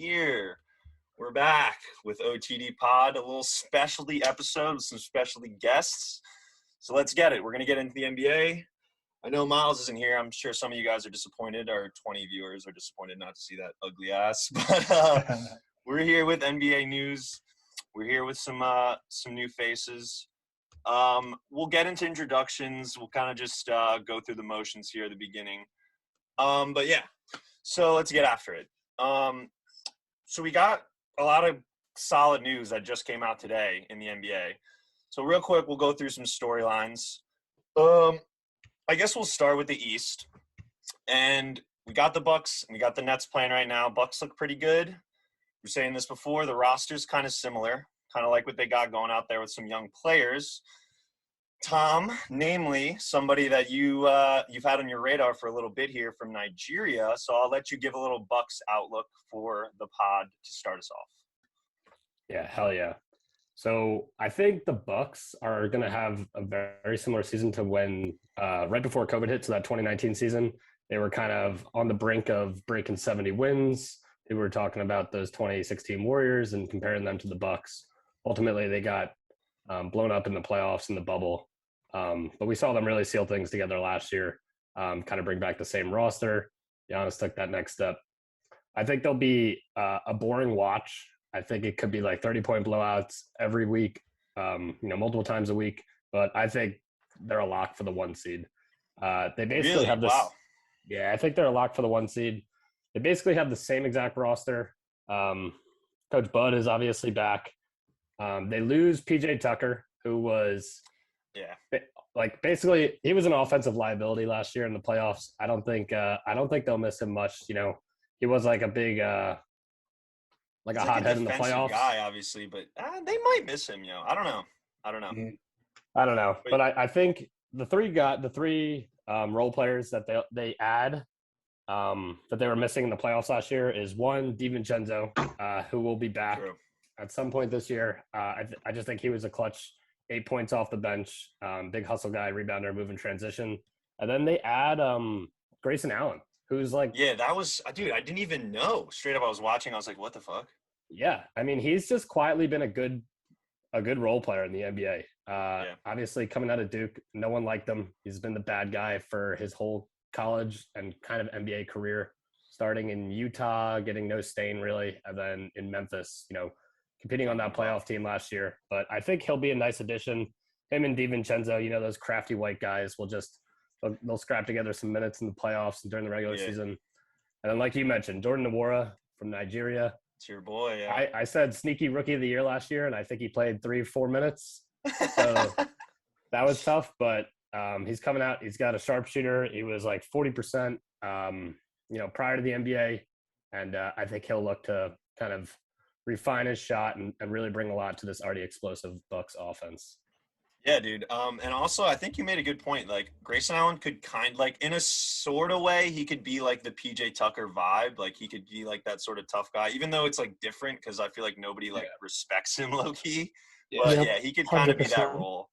here. We're back with OTD Pod, a little specialty episode with some specialty guests. So let's get it. We're going to get into the NBA. I know Miles isn't here. I'm sure some of you guys are disappointed. Our 20 viewers are disappointed not to see that ugly ass. But we're here with NBA news. We're here with some new faces. We'll get into introductions. We'll kind of just go through the motions here at the beginning. But yeah, so let's get after it. So we got a lot of solid news that just came out today in the NBA. So real quick, we'll go through some storylines. I guess we'll start with the East. And we got the Bucks and we got the Nets playing right now. Bucks look pretty good. We were saying this before. The roster's kind of similar, kind of like what they got going out there with some young players. Tom, namely somebody that you've had on your radar for a little bit here from Nigeria. So I'll let you give a little Bucks outlook for the pod to start us off. Yeah, hell yeah. So I think the Bucks are going to have a very similar season to when right before COVID hit, so that 2019 season, they were kind of on the brink of breaking 70 wins. They were talking about those 2016 Warriors and comparing them to the Bucks. Ultimately, they got blown up in the playoffs in the bubble. But we saw them really seal things together last year, kind of bring back the same roster. Giannis took that next step. I think they'll be a boring watch. I think it could be like 30-point blowouts every week, multiple times a week. But I think they're a lock for the 1 seed. They basically have this. Wow. Yeah, I think they're a lock for the 1 seed. They basically have the same exact roster. Coach Bud is obviously back. They lose PJ Tucker, who was basically he was an offensive liability last year in the playoffs. I don't think they'll miss him much. He was like a big a hothead in the playoffs. Guy, obviously, but they might miss him. I don't know. I don't know, but I think the three role players that they add that they were missing in the playoffs last year is one, DiVincenzo, who will be back. True. At some point this year. I just think he was a clutch 8 points off the bench, big hustle guy, rebounder, move in transition. And then they add Grayson Allen, who's like – yeah, that was – dude, I didn't even know. Straight up, I was watching. I was like, what the fuck? Yeah. I mean, he's just quietly been a good role player in the NBA. Obviously, coming out of Duke, no one liked him. He's been the bad guy for his whole college and kind of NBA career, starting in Utah, getting no stain really, and then in Memphis, competing on that playoff team last year. But I think he'll be a nice addition. Him and DiVincenzo, those crafty white guys will they'll scrap together some minutes in the playoffs and during the regular season. And then like you mentioned, Jordan Nwora from Nigeria. It's your boy, yeah. I said sneaky rookie of the year last year, and I think he played 3-4 minutes. So that was tough, but he's coming out. He's got a sharpshooter. He was like 40%, prior to the NBA. And I think he'll look to kind of refine his shot and really bring a lot to this already explosive Bucks offense. Yeah, dude. And also, I think you made a good point. Like, Grayson Allen could in a sort of way, he could be like the PJ Tucker vibe. Like, he could be like that sort of tough guy, even though it's like different because I feel like nobody respects him low key. Yeah. But he could kind of be that role.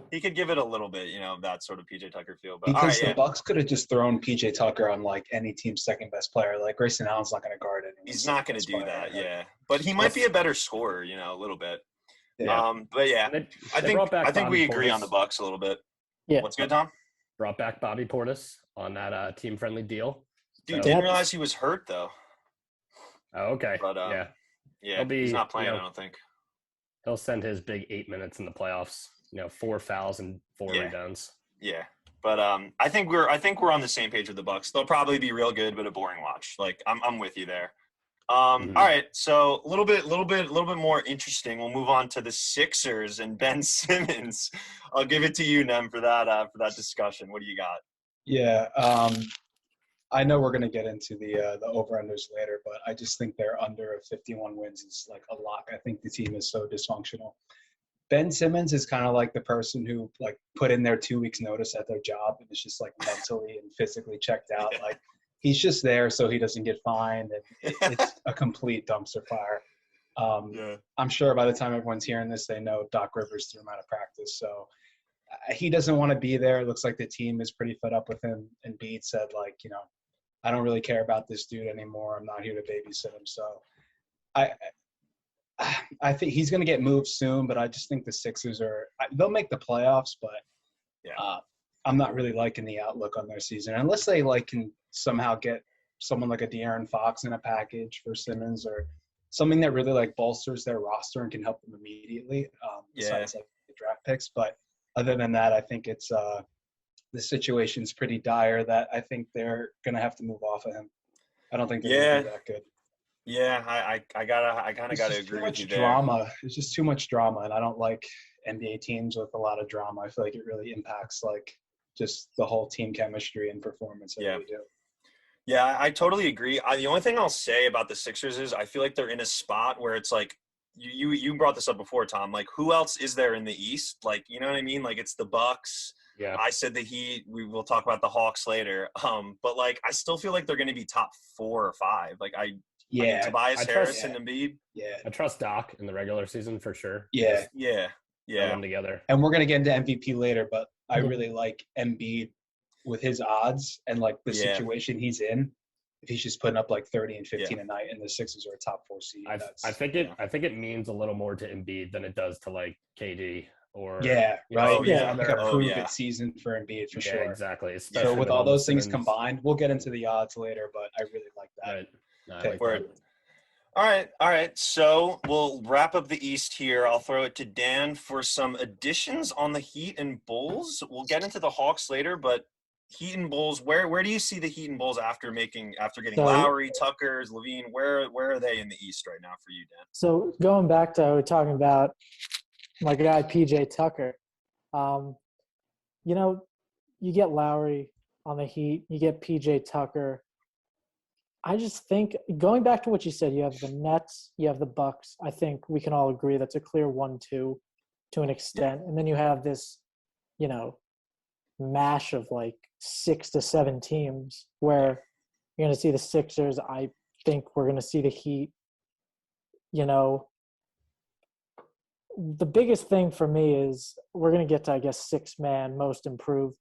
He could give it a little bit, that sort of PJ Tucker feel. But because the Bucks could have just thrown PJ Tucker on like any team's second best player. Like Grayson Allen's not going to guard it. He's not going to do that, But he might be a better scorer, a little bit. Yeah. But yeah, I think we agree on the Bucks a little bit. Yeah. What's good, Tom? Brought back Bobby Portis on that team-friendly deal. Dude, didn't realize he was hurt though. Oh, okay. But he's not playing. I don't think he'll send his big 8 minutes in the playoffs. 4 fouls and 4 rebounds. Yeah, but I think we're on the same page with the Bucks. They'll probably be real good, but a boring watch. Like I'm with you there. All right, so a little bit more interesting. We'll move on to the Sixers and Ben Simmons. I'll give it to you, Nem, for that discussion. What do you got? Yeah, I know we're going to get into the over-unders later, but I just think they're under 51 wins is like a lock. I think the team is so dysfunctional. Ben Simmons is kind of like the person who like put in their 2 weeks notice at their job and is just like mentally and physically checked out. Like he's just there so he doesn't get fined. And it's a complete dumpster fire. I'm sure by the time everyone's hearing this, they know Doc Rivers threw him out of practice. So he doesn't want to be there. It looks like the team is pretty fed up with him. And Bede said, like, I don't really care about this dude anymore. I'm not here to babysit him. So I I think he's going to get moved soon, but I just think the Sixers they'll make the playoffs, but I'm not really liking the outlook on their season unless they can somehow get someone like a De'Aaron Fox in a package for Simmons or something that really bolsters their roster and can help them immediately. Besides the draft picks, but other than that, I think it's the situation's pretty dire that I think they're going to have to move off of him. I don't think they're going to be that good. Yeah, I kind of gotta agree with you there. Drama. There's just too much drama, and I don't like NBA teams with a lot of drama. I feel like it really impacts just the whole team chemistry and performance that we do. Yeah, I totally agree. The only thing I'll say about the Sixers is I feel like they're in a spot where it's you brought this up before, Tom. Who else is there in the East? You know what I mean? It's the Bucks. Yeah. I said the Heat. We will talk about the Hawks later. But I still feel like they're going to be top 4 or 5. Tobias Harris and Embiid. Yeah. I trust Doc in the regular season for sure. Yeah. Yeah. Throw them together. And we're going to get into MVP later, but I really like Embiid with his odds and the situation he's in. If he's just putting up 30 and 15 a night and the Sixers are a top 4 seed. I think it means a little more to Embiid than it does to KD or right. A prove it season for Embiid for sure. Exactly. So with all those things combined, we'll get into the odds later, but I really like that. Right. No, I like that. All right. So we'll wrap up the East here. I'll throw it to Dan for some additions on the Heat and Bulls. We'll get into the Hawks later, but Heat and Bulls, where do you see the Heat and Bulls after getting Lowry, Tucker, Levine? Where are they in the East right now for you, Dan? So going back to we're talking about my guy PJ Tucker. You get Lowry on the Heat, you get PJ Tucker. I just think going back to what you said, you have the Nets, you have the Bucks. I think we can all agree that's a clear 1-2 to an extent. And then you have this, mash of 6 to 7 teams where you're going to see the Sixers. I think we're going to see the Heat. The biggest thing for me is we're going to get to, I guess, 6-man most improved.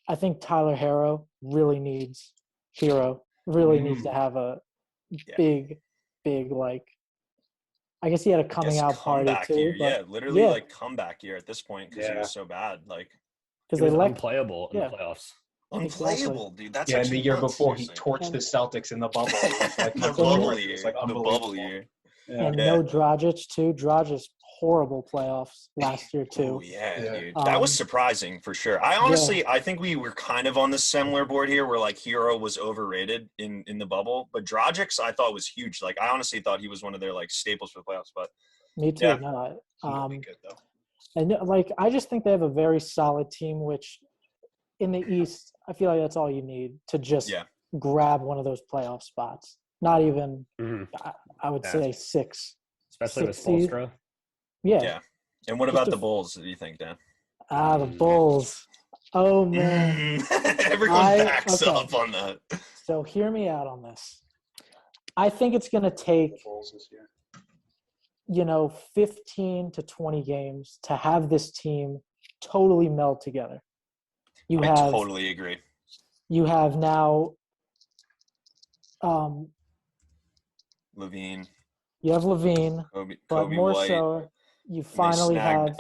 I think Tyler Hero really needs to have a big, I guess he had a coming out party too. Year. Yeah, literally comeback year at this point because he was so bad. Because they unplayable in the playoffs. Unplayable, dude. That's and the year before he torched the Celtics in the bubble. The bubble year. Yeah. And no Dragic too. Dragic horrible playoffs last year too. Oh, dude. That was surprising for sure. I think we were kind of on the similar board here where Hero was overrated in the bubble, but Dragic I thought was huge. I honestly thought he was one of their staples for the playoffs. But me too. Yeah. No, be good though. And I just think they have a very solid team, which in the East, I feel like that's all you need to just grab one of those playoff spots. Not even, I would say 6. Especially with Spoelstra. Yeah. And what about the Bulls, do you think, Dan? The Bulls. Oh, man. Everyone backs up on that. So hear me out on this. I think it's going to take, 15 to 20 games to have this team totally meld together. I totally agree. You have now Levine. You have Levine, but more White. So, you finally have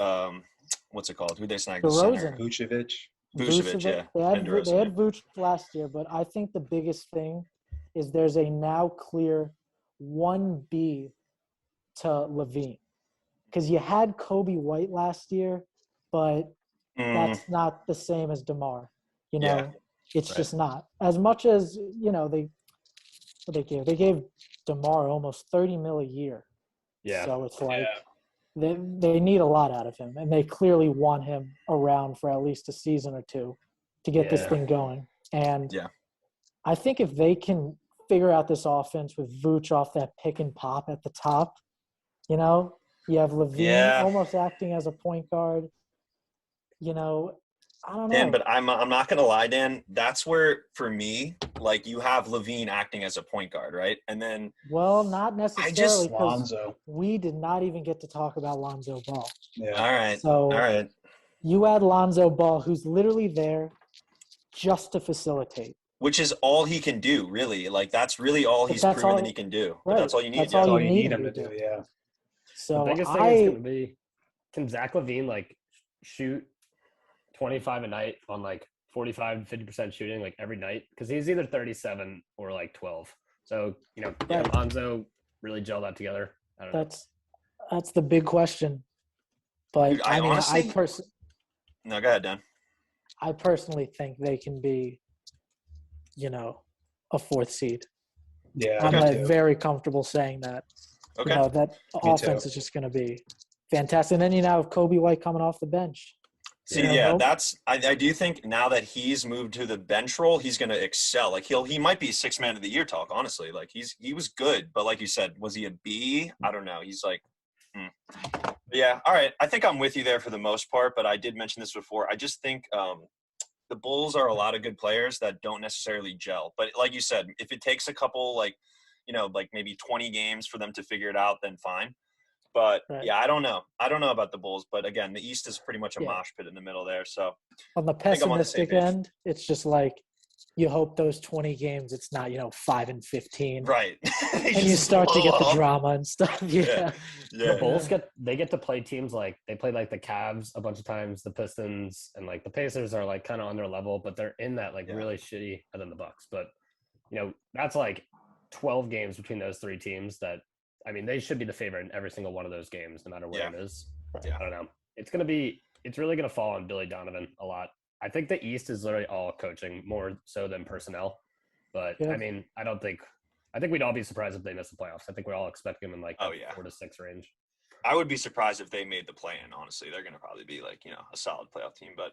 what's it called? Who they snagged? DeRozan. Vucevic, yeah. They had Vucevic last year, but I think the biggest thing is there's a now clear 1B to Levine. Because you had Kobe White last year, but that's not the same as DeMar. It's just not. As much as, they gave DeMar almost $30 million a year. Yeah. So it's they need a lot out of him, and they clearly want him around for at least a season or two to get this thing going. And I think if they can figure out this offense with Vooch off that pick and pop at the top, you have Levine almost acting as a point guard. I don't know. Dan, but I'm not gonna lie, Dan. That's where, for me, you have Levine acting as a point guard, right? And then not necessarily because Lonzo. We did not even get to talk about Lonzo Ball. Yeah. All right. So all right. You add Lonzo Ball, who's literally there just to facilitate. which is all he can do, really. Like, that's really all But he's that's proven all- that he can do. But right. that's all you need. That's Yeah. all That's you all you need need him him to do. Yeah. The So biggest thing is going I to be, can Zach LaVine like shoot 25 a night on like 45 50% shooting like every night? Because he's either 37 or like 12. So Right. Lonzo really gel that together. I don't know. that's the big question. But Dude, I I mean, honestly- I personally. No, go ahead, Dan. I personally think they can be, a fourth seed. Yeah. I'm me like too. very comfortable saying that. Okay. That Me offense too. is just going to be fantastic. And then you have Kobe White coming off the bench. See, yeah, I do think now that he's moved to the bench role, he's going to excel. Like he might be 6th man of the year talk, honestly. Like he was good, but like you said, was he a B? I don't know. He's like, But yeah. All right. I think I'm with you there for the most part, but I did mention this before. I just think the Bulls are a lot of good players that don't necessarily gel. But like you said, if it takes a couple, like maybe 20 games for them to figure it out, then fine. But Right. yeah, I don't know. I don't know about the Bulls, but again, the East is pretty much a Yeah. mosh pit in the middle there. So On the think I'm on the same pessimistic page. end, it's just like you hope those 20 games, it's not 5 and 15, right, and you start to get the drama and stuff. Yeah, Yeah. The Bulls get to play teams like they play like the Cavs a bunch of times, the Pistons, and like the Pacers are like kind of on their level, but they're in that like Yeah. really shitty, and then the Bucks. But that's like 12 games between those three teams that, I mean, they should be the favorite in every single one of those games, no matter what Yeah. it is. Yeah. I don't know. It's really going to fall on Billy Donovan a lot. I think the East is literally all coaching more so than personnel. But Yeah. I mean, I think we'd all be surprised if they miss the playoffs. I think we're all expecting them in like Oh, yeah. 4 to 6 range. I would be surprised if they made the play-in, honestly. They're going to probably be like, a solid playoff team. But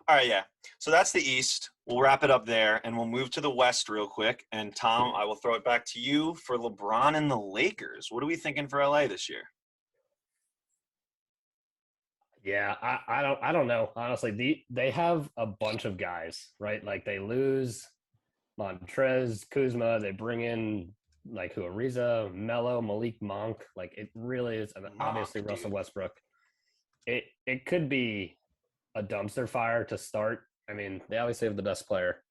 all right, yeah. So that's the East. We'll wrap it up there, and we'll move to the West real quick. And Tom, I will throw it back to you for LeBron and the Lakers. What are we thinking for LA this year? Yeah, I don't know. Honestly, they have a bunch of guys, right? Like they lose Montrez, Kuzma, they bring in like Ariza, Melo, Malik Monk. Like it really is, and obviously Monk, Russell dude. Westbrook. It could be a dumpster fire to start. I mean, they obviously have the best player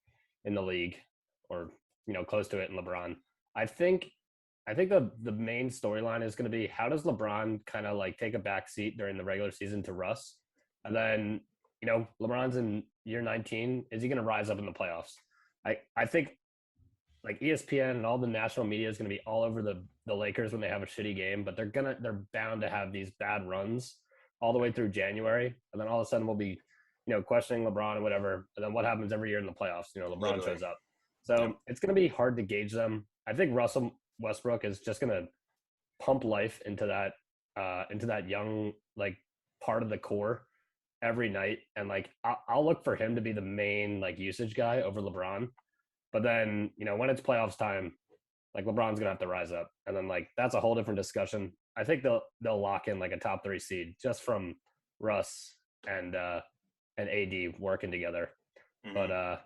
in the league, or close to it in LeBron. I think the main storyline is going to be, how does LeBron kind of like take a back seat during the regular season to Russ? And then, LeBron's in year 19. Is he going to rise up in the playoffs? I think like ESPN and all the national media is going to be all over the Lakers when they have a shitty game, but they're bound to have these bad runs all the way through January. And then all of a sudden we'll be, questioning LeBron and whatever. And then what happens every year in the playoffs? LeBron Literally. shows up. So It's going to be hard to gauge them. I think Russell Westbrook is just going to pump life into that young like part of the core every night, and like I'll look for him to be the main like usage guy over LeBron. But then when it's playoffs time, like LeBron's gonna have to rise up, and then like that's a whole different discussion. I think they'll lock in like a top 3 seed just from Russ and AD working together. Mhm. But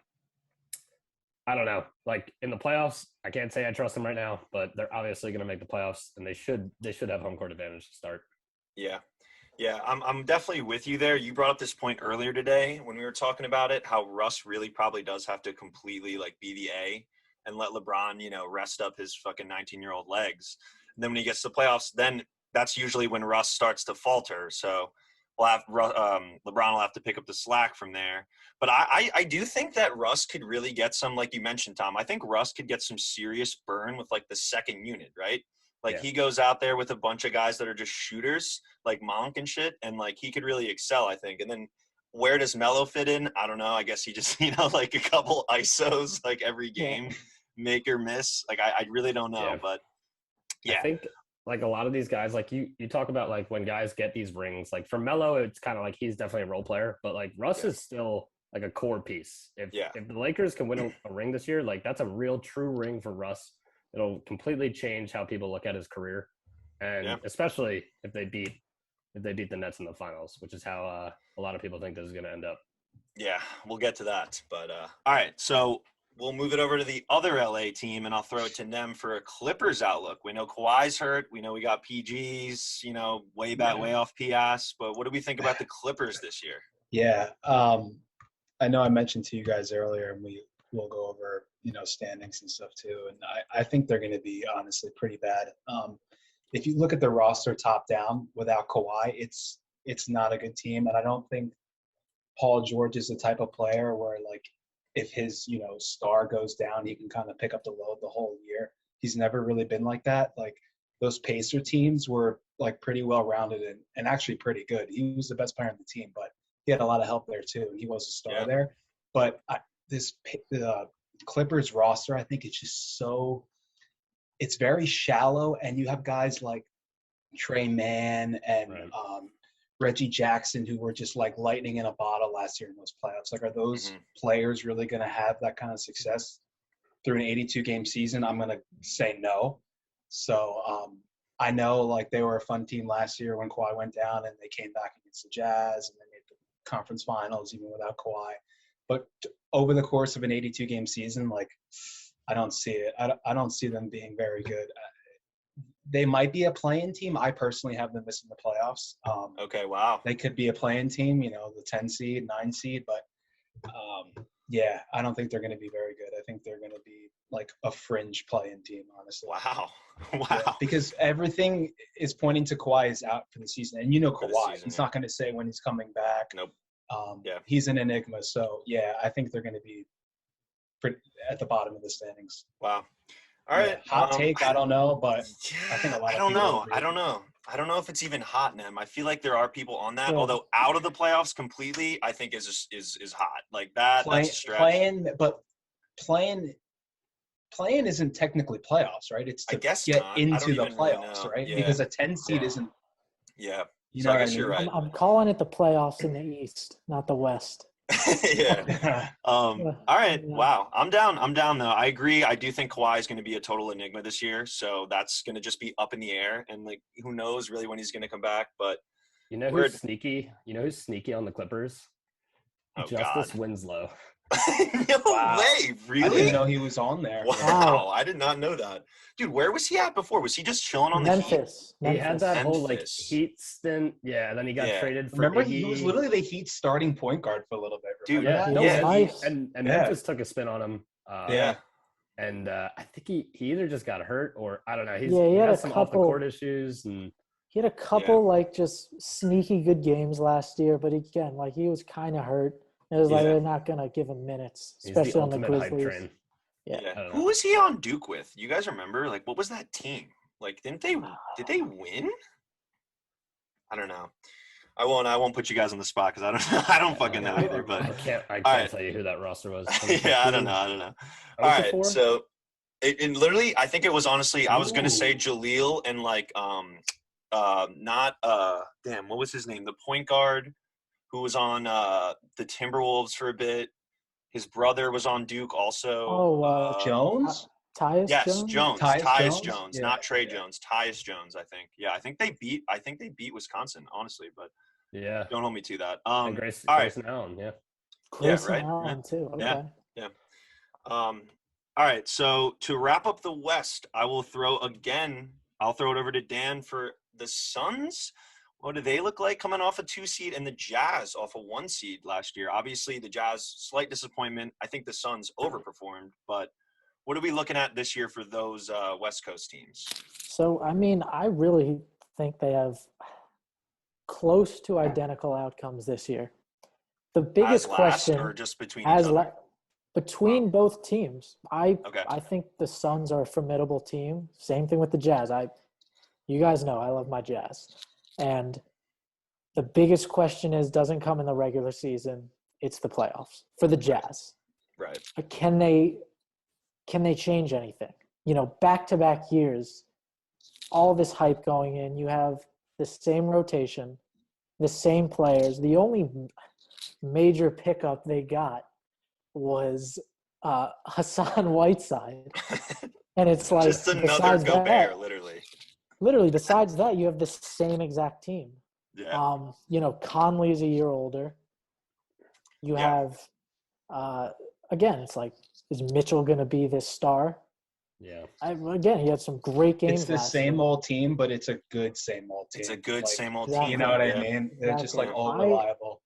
I don't know. Like in the playoffs, I can't say I trust them right now, but they're obviously going to make the playoffs, and they should have home court advantage to start. Yeah. I'm definitely with you there. You brought up this point earlier today when we were talking about it, how Russ really probably does have to completely like be the A and let LeBron, rest up his fucking 19-year-old legs. And then when he gets to the playoffs, then that's usually when Russ starts to falter. So LeBron will have to pick up the slack from there. But I do think that Russ could really get some, like you mentioned, Tom. I think Russ could get some serious burn with like the second unit, right? Like He goes out there with a bunch of guys that are just shooters, like Monk and shit, and like he could really excel, I think. And then where does Melo fit in? I don't know. I guess he just, like a couple ISOs like every game, make or miss. Like I really don't know, but yeah. I think like a lot of these guys, like you talk about like when guys get these rings, like for Melo, it's kind of like he's definitely a role player, but like Russ is still like a core piece. If the Lakers can win a ring this year, like that's a real true ring for Russ. It'll completely change how people look at his career, and especially if they beat the Nets in the finals, which is how a lot of people think this is going to end up. Yeah, we'll get to that. But all right, so we'll move it over to the other LA team, and I'll throw it to Nem for a Clippers outlook. We know Kawhi's hurt. We know we got PGs, way off PS. But what do we think about the Clippers this year? Yeah. I know I mentioned to you guys earlier, and we'll go over standings and stuff too. And I think they're going to be honestly pretty bad. If you look at the roster top down without Kawhi, it's not a good team. And I don't think Paul George is the type of player where like if his star goes down, he can kind of pick up the load the whole year. He's never really been like that. Like those Pacer teams were like pretty well rounded and actually pretty good. He was the best player on the team, but he had a lot of help there too, and he was a star there. But the Clippers roster, I think it's just it's very shallow, and you have guys like Trey Mann and Reggie Jackson who were just like lightning in a bottle last year in those playoffs. Like, are those players really going to have that kind of success through an 82-game season? I'm going to say no. So I know like they were a fun team last year when Kawhi went down, and they came back against the Jazz and they made the conference finals even without Kawhi. But over the course of an 82-game season, like I don't see it. I don't see them being very good. They might be a play-in team. I personally have them missing the playoffs. Okay, wow. They could be a play-in team, the 10 seed, 9 seed, but yeah, I don't think they're going to be very good. I think they're going to be like a fringe play-in team, honestly. Wow. Yeah, because everything is pointing to Kawhi is out for the season. And Kawhi, he's not going to say when he's coming back. Nope. He's an enigma. So, yeah, I think they're going to be at the bottom of the standings. Wow. All right. Hot take, I don't know, but I think a lot of people agree. I don't know if it's even hot, Nem. I feel like there are people on that, although out of the playoffs completely, I think is hot. Like that's a stretch. Playing isn't technically playoffs, right? It's to get into the playoffs, right? Yeah. Because a 10 seed isn't. Yeah. You know, I guess you're right. I'm calling it the playoffs in the East, not the West. Yeah. All right. Wow. I'm down though. I agree. I do think Kawhi is going to be a total enigma this year. So that's going to just be up in the air, and like who knows really when he's going to come back. But who's sneaky? Who's sneaky on the Clippers? Justice Winslow. No way, really? I didn't know he was on there. Wow, I did not know that. Dude, where was he at before? Was he just chilling on Memphis? the Heat? He had that whole like Heat stint. Yeah, and then he got traded for Remember, Iggy. he was literally the Heat starting point guard for a little bit. Dude, nice. And Memphis took a spin on him. And I think he either just got hurt or I don't know. He had some off the court issues, and he had a couple like just sneaky good games last year. But again, like he was kind of hurt. It was like they're not gonna give him minutes, especially on the Grizzlies. Hype train. Yeah. Who was he on Duke with? You guys remember? Like, what was that team? Like, did they win? I don't know. I won't put you guys on the spot because I don't fucking know either. But I can't tell you who that roster was. Yeah, I don't know. All right, so it literally, I think it was honestly, I was gonna say Jaleel and like what was his name? The point guard who was on the Timberwolves for a bit. His brother was on Duke also. Jones? Tyus Jones? Tyus Jones, Yeah, not Trey Jones. Tyus Jones, I think. Yeah, I think they beat Wisconsin, honestly, but don't hold me to that. And Grayson Allen, Grayson Allen too. Okay. Yeah. All right, so to wrap up the West, I'll throw it over to Dan for the Suns. What do they look like coming off a 2 seed, and the Jazz off a 1 seed last year? Obviously, the Jazz, slight disappointment. I think the Suns overperformed, but what are we looking at this year for those West Coast teams? So, I mean, I really think they have close to identical outcomes this year. The biggest question, or just between between both teams, I think the Suns are a formidable team. Same thing with the Jazz. You guys know I love my Jazz. And the biggest question doesn't come in the regular season. It's the playoffs for the Jazz. Right. Can they change anything? Back-to-back years, all this hype going in. You have the same rotation, the same players. The only major pickup they got was Hassan Whiteside. And it's like just another Gobert, literally. Literally, besides that, you have the same exact team. Yeah. Conley's a year older. You have, again, it's like, is Mitchell going to be this star? Yeah. Again, he had some great games. It's the same old team, but it's a good same old team. It's a good same old team. You know what I mean? They're just like all reliable.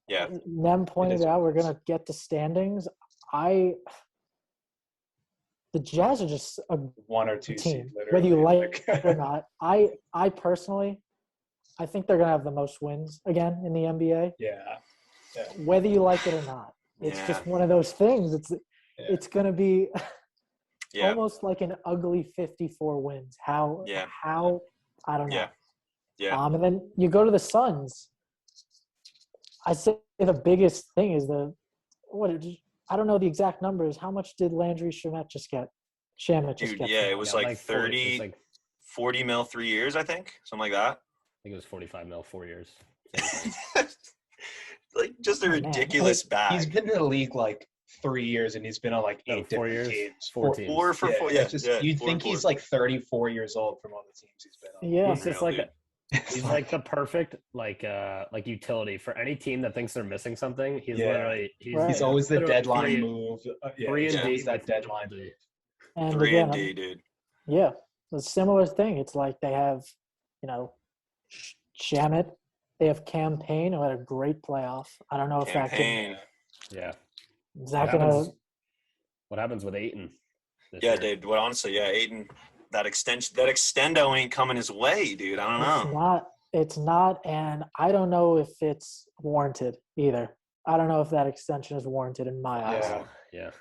Yeah. Nem pointed out we're going to get the standings. I the Jazz are just a one or two team, seed, literally. whether you like it or not. I personally, I think they're gonna have the most wins again in the NBA, Yeah. whether you like it or not. It's Yeah. just one of those things. It's gonna be Yeah. almost like an ugly 54 wins. How I don't know. Yeah. Yeah. And then you go to the Suns. I say the biggest thing is I don't know the exact numbers. How much did Landry Shamet just get? Dude, yeah, it was like 30, 40 mil 3 years, I think. Something like that. I think it was 45 mil 4 years. Like just a ridiculous bag. He's been in the league like 3 years, and he's been on like 8 4 different years, teams. 4 teams. Four for four. Yeah, you'd think he's like 34 years old from all the teams he's been on. Yeah, He's just he's like the perfect like utility for any team that thinks they're missing something. He's literally he's always the deadline move. He's always that deadline move. And 3 again, and D, dude. Yeah, a similar thing. It's like they have, Shamet. They have Campaign, who had a great playoff. I don't know if Campaign. Is that gonna? What happens with Ayton? Yeah, dude. Well, honestly, Ayton, that extendo ain't coming his way, dude. I don't know. It's not, and I don't know if it's warranted either. I don't know if that extension is warranted in my eyes. Yeah.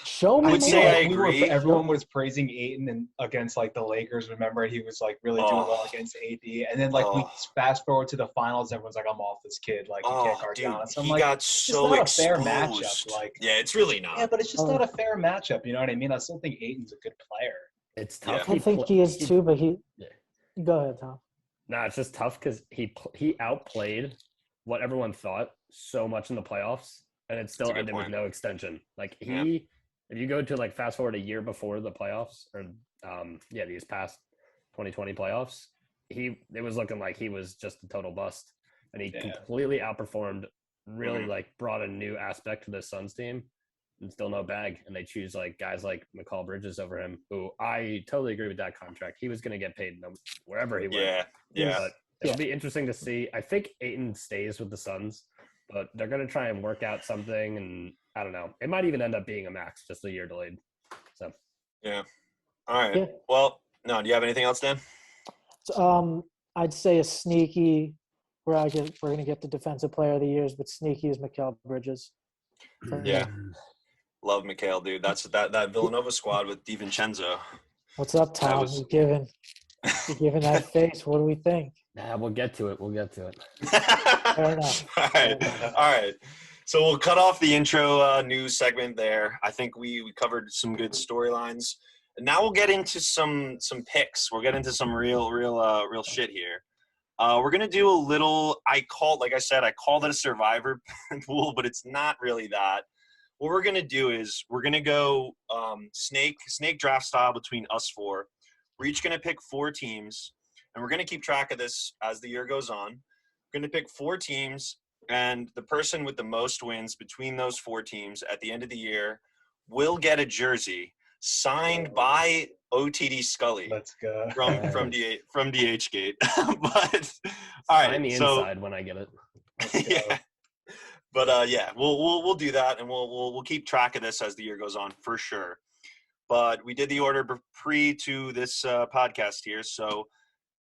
Show me. I would say I agree. Everyone was praising Ayton and against like the Lakers. Remember, he was like really doing well against AD. And then like we fast forward to the finals, everyone's like, "I'm off this kid. Like he can't guard Giannis." So he got so not exposed. A fair matchup. Like, yeah, it's really not. Yeah, but it's just not a fair matchup. You know what I mean? I still think Ayton's a good player. It's tough. I think he is too, but Go ahead, Tom. No, it's just tough because he outplayed what everyone thought so much in the playoffs, and it still ended with no extension. Like if you go to like fast forward a year before the playoffs, or these past 2020 playoffs, it was looking like he was just a total bust, and he completely outperformed. Really like brought a new aspect to the Suns team, and still no bag. And they choose like guys like McCall Bridges over him, who I totally agree with that contract. He was going to get paid wherever he went. Yeah. But it'll be interesting to see. I think Ayton stays with the Suns, but they're going to try and work out something, and I don't know. It might even end up being a max, just a year delayed. So. Yeah. All right. Yeah. Well, no. Do you have anything else, Dan? I'd say a sneaky. We're going to get the defensive player of the years, but sneaky is Mikal Bridges. Yeah. Love Mikal, dude. That's that Villanova squad with DiVincenzo. What's up, Tom? You're giving that face. What do we think? Nah, we'll get to it. Fair enough. All right. So we'll cut off the intro news segment there. I think we covered some good storylines. And now we'll get into some picks. We'll get into some real shit here. We're gonna do a little. I called it a survivor pool, but it's not really that. What we're gonna do is we're gonna go snake draft style between us four. We're each gonna pick 4 teams, and we're gonna keep track of this as the year goes on. We're gonna pick 4 teams, and the person with the most wins between those 4 teams at the end of the year will get a jersey signed by OTD Scully. Let's go from DHgate. But all right, sign me inside when I get it. Yeah, but we'll do that, and we'll keep track of this as the year goes on for sure. But we did the order pre to this podcast here, so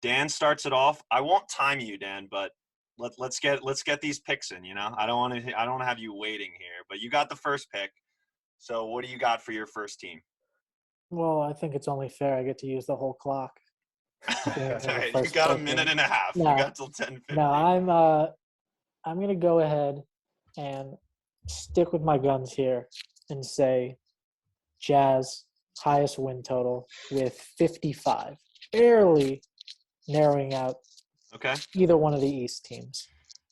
Dan starts it off. I won't time you, Dan, but let's get these picks in. I don't want to have you waiting here, but you got the first pick. So what do you got for your first team? Well, I think it's only fair I get to use the whole clock. Right, you got a minute and a half. No, you got till 10:50. No, I'm gonna go ahead and stick with my guns here and say Jazz highest win total with 55, barely narrowing out either one of the East teams.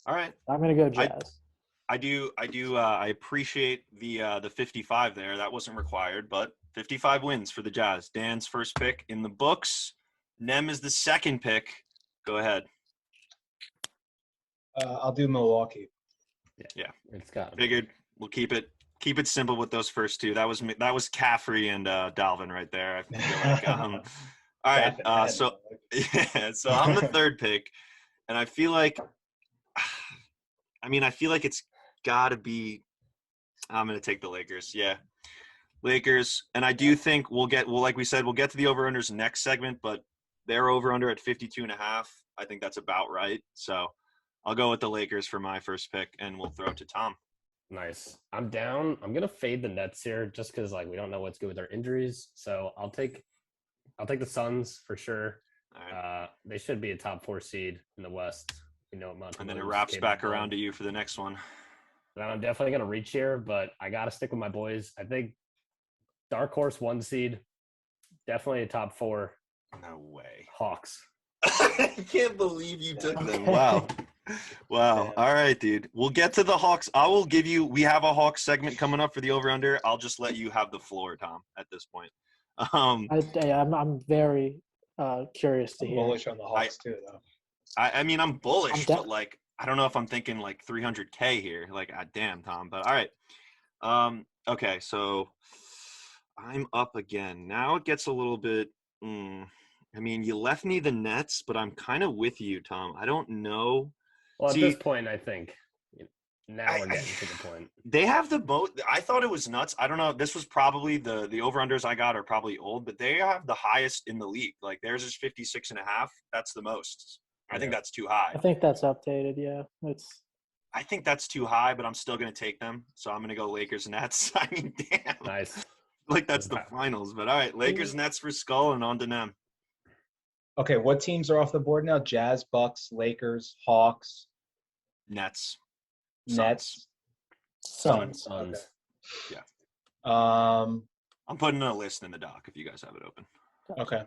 All right, I'm gonna go Jazz. I do. I appreciate the 55 there. That wasn't required, but 55 wins for the Jazz. Dan's first pick in the books. Nem is the second pick. Go ahead. I'll do Milwaukee. Yeah. It's got. Figured we'll keep it simple with those first 2. That was Caffrey and Dalvin right there. I feel like. All right. So I'm the third pick, and I feel like. I feel like it's got to be. I'm going to take the Lakers. Yeah. Lakers, and I do think like we said, we'll get to the over-unders next segment, but they're over-under at 52.5. I think that's about right. So I'll go with the Lakers for my first pick, and we'll throw it to Tom. Nice. I'm down. I'm gonna fade the Nets here just because like we don't know what's good with their injuries. So I'll take the Suns for sure. All right. They should be a top 4 seed in the West. You know, And then it wraps back around to you for the next one. And I'm definitely gonna reach here, but I gotta stick with my boys. I think dark horse 1 seed, definitely a top 4. No way. Hawks. I can't believe you took them. Okay. Wow. Wow. Yeah. All right, dude. We'll get to the Hawks. We have a Hawks segment coming up for the over-under. I'll just let you have the floor, Tom, at this point. I'm very curious to I'm hear. bullish on the Hawks too, though. I mean, I'm bullish, I'm but like, I don't know if I'm thinking like 300K here. Like, damn, Tom. But all right. Okay, so I'm up again. Now it gets a little bit. I mean, you left me the Nets, but I'm kind of with you, Tom. I don't know. Well, at See, this point, I think now we're getting to the point. They have the boat. I thought it was nuts. I don't know. This was probably the over-unders I got are probably old, but they have the highest in the league. Like theirs is 56.5. That's the most. I think that's too high. I think that's updated. Yeah, I think that's too high, but I'm still going to take them. So I'm going to go Lakers Nets. I mean, damn. Nice. Like that's the finals. But all right, Lakers Nets for Scull and on to them. Okay, what teams are off the board now? Jazz, Bucks, Lakers, Hawks, Nets. Nets, Suns. Suns. Okay. I'm putting a list in the doc if you guys have it open. Okay.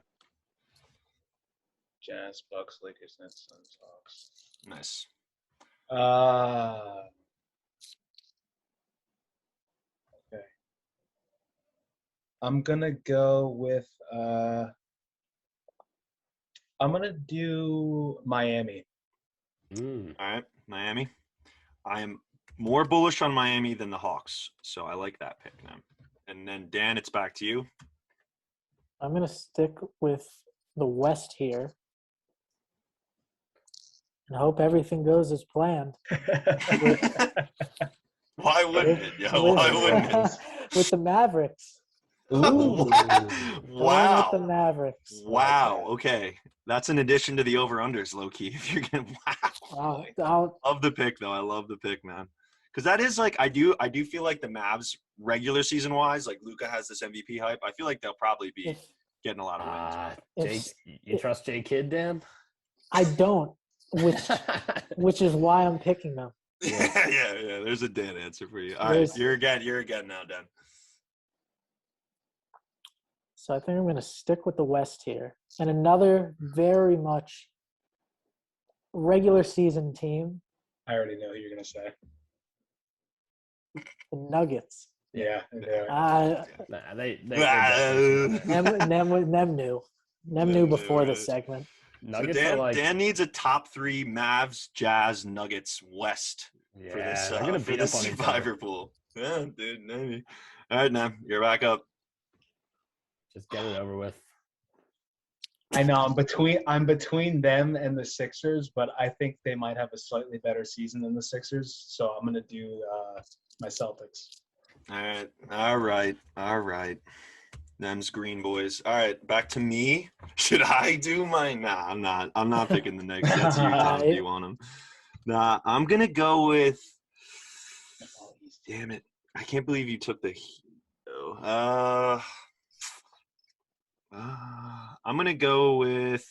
Jazz, Bucks, Lakers, Nets, Suns, Hawks. Nice. Okay. I'm gonna go with I'm gonna do Miami. All right, Miami. I am more bullish on Miami than the Hawks, so I like that pick now. And then Dan, it's back to you. I'm gonna stick with the West here, and hope everything goes as planned. Why wouldn't it? Yo, why wouldn't it? With the Mavericks. Ooh. Going with the Wow. Mavericks. Wow. Okay. That's an addition to the over-unders, low-key. If you're going to wow. Love the pick, though. I love the pick, man. Because that is like, I do feel like the Mavs, regular season-wise, like Luka has this MVP hype. I feel like they'll probably be getting a lot of wins. You trust J Kidd, Dan? I don't, which is why I'm picking them. Yeah. There's a Dan answer for you. All right, you're again now, Dan. So I think I'm going to stick with the West here. And another very much regular season team. I already know who you're gonna say. The Nuggets. Yeah. Nem knew before the segment. Nuggets so Dan needs a top 3 Mavs, Jazz, Nuggets, West for this, for this Survivor pool. Yeah, dude, maybe. All right, now you're back up. Just get it over with. I know I'm between them and the Sixers, but I think they might have a slightly better season than the Sixers. So I'm gonna do my Celtics. All right. Them's Green Boys. All right, back to me. Should I do mine? Nah, I'm not. I'm not picking the Knicks. That's you, Tom. If you want them. Nah, I'm gonna go with. Damn it! I can't believe you took the. I'm gonna go with.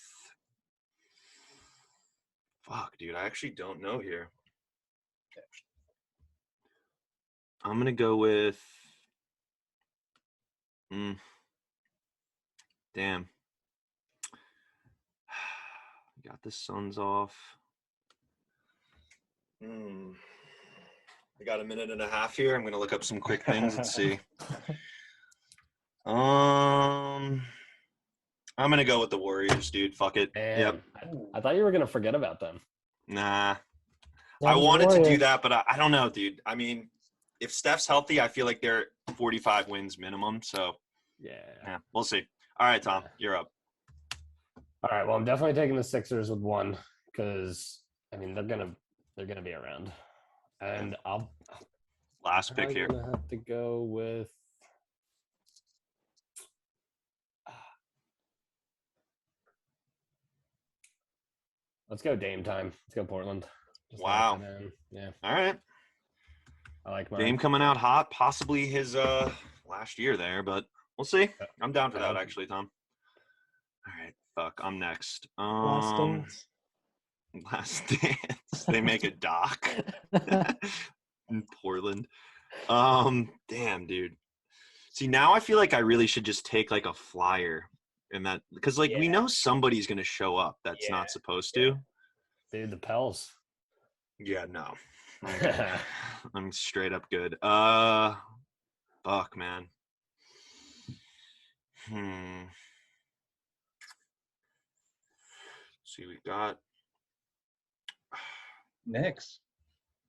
Fuck, dude. I actually don't know here. I'm gonna go with. Damn. Got the Suns off. I got a minute and a half here. I'm gonna look up some quick things and see. I'm gonna go with the Warriors, dude. Fuck it. Man, yep. I thought you were gonna forget about them. Nah. I wanted to do that, but I don't know, dude. I mean, if Steph's healthy, I feel like they're 45 wins minimum. So yeah, we'll see. All right, Tom, you're up. All right. Well, I'm definitely taking the Sixers with 1 because I mean they're gonna be around, and I'll last pick here. I'm gonna have to go with. Let's go Dame time. Let's go Portland. Just lock Wow. that in. Yeah, All right. I like mine. Dame coming out hot, possibly his last year there, but we'll see. I'm down for that actually, Tom. All right, fuck, I'm next. Last dance. Last Dance. They make a doc in Portland. Damn, dude. See, now I feel like I really should just take like a flyer and that because like we know somebody's gonna show up that's not supposed to. Dude, the Pels. Yeah, no. I'm straight up good. Fuck, man. See, we got Knicks.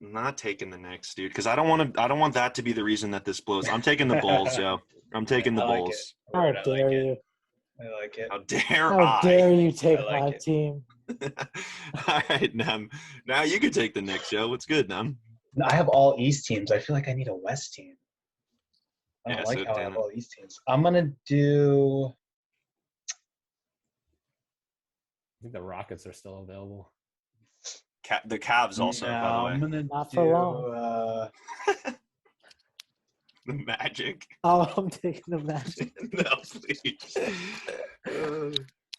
I'm not taking the Knicks, dude, because I don't want that to be the reason that this blows. I'm taking the Bulls, yo. I'm taking the like Bulls. it. How I dare like you? it. I like it. How dare How dare you take I like my it. team? All right, Nem. Now you can take the Knicks, yo. What's good, Nem? I have all East teams. I feel like I need a West team. I don't Yeah, like so how I damn have it. all East teams. I'm gonna do. I think the Rockets are still available. The Cavs also, by the way. I'm gonna Not do. for long. The Magic. Oh, I'm taking the Magic. No, please.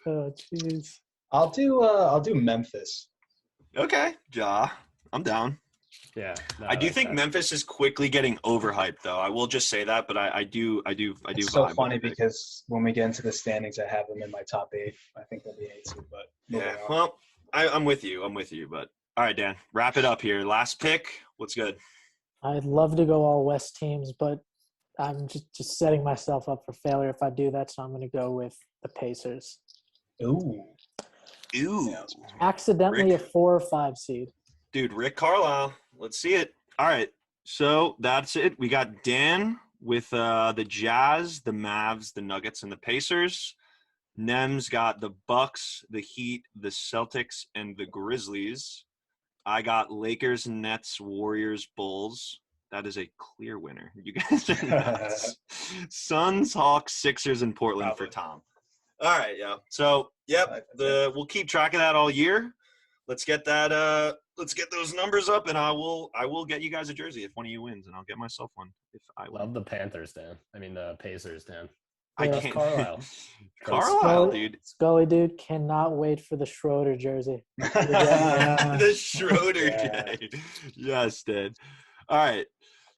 Oh, jeez. I'll do Memphis. Okay, Ja. I'm down. Yeah, no, I do think that's- Memphis is quickly getting overhyped, though. I will just say that, but I do It's so vibe with funny the pick. because when we get into the standings, I have them in my top 8. I think they'll be 8 too, but moving Yeah, on. well, I'm with you. But all right, Dan, wrap it up here. Last pick. What's good? I'd love to go all West teams, but I'm just setting myself up for failure if I do that. So I'm going to go with the Pacers. Ooh. Ooh, Accidentally Rick. a 4 or 5 seed. Dude, Rick Carlisle. Let's see it. All right, so that's it. We got Dan with the Jazz, the Mavs, the Nuggets, and the Pacers. Nem's got the Bucks, the Heat, the Celtics, and the Grizzlies. I got Lakers, Nets, Warriors, Bulls. That is a clear winner. You guys are nuts. Suns, Hawks, Sixers, and Portland for Tom. All right, yeah. So, yep, we'll keep track of that all year. Let's get that. Let's get those numbers up, and I will get you guys a jersey if one of you wins, and I'll get myself one if I win. Love the Panthers, Dan. I mean the Pacers, Dan. I Trust can't. Carlisle. Carlisle, dude. Scully, dude, cannot wait for the Schroeder jersey. The Schroeder Yeah. guy. Yes, Dan. All right.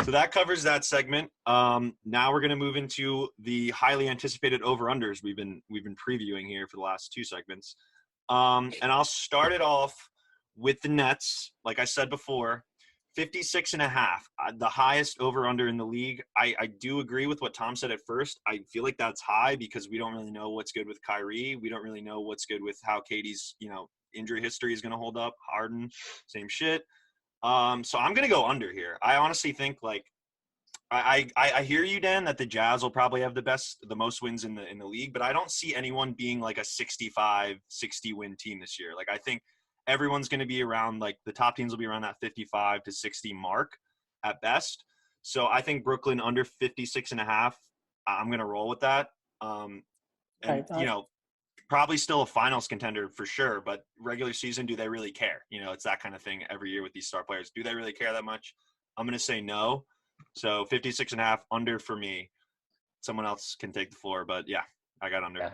So that covers that segment. Now we're going to move into the highly anticipated over-unders we've been previewing here for the last 2 segments. And I'll start it off with the Nets. Like I said before, 56.5, the highest over-under in the league. I do agree with what Tom said at first. I feel like that's high because we don't really know what's good with Kyrie. We don't really know what's good with how Katie's, injury history is going to hold up. Harden, same shit. So I'm going to go under here. I honestly think like I hear you, Dan, that the Jazz will probably have the most wins in the league, but I don't see anyone being like a 65, 60 win team this year. Like I think everyone's going to be around like the top teams will be around that 55 to 60 mark at best. So I think Brooklyn under 56.5. I'm going to roll with that. Probably still a finals contender for sure, but regular season, do they really care? It's that kind of thing every year with these star players. Do they really care that much? I'm going to say no. So 56.5 under for me. Someone else can take the floor, but yeah, I got under. Yeah,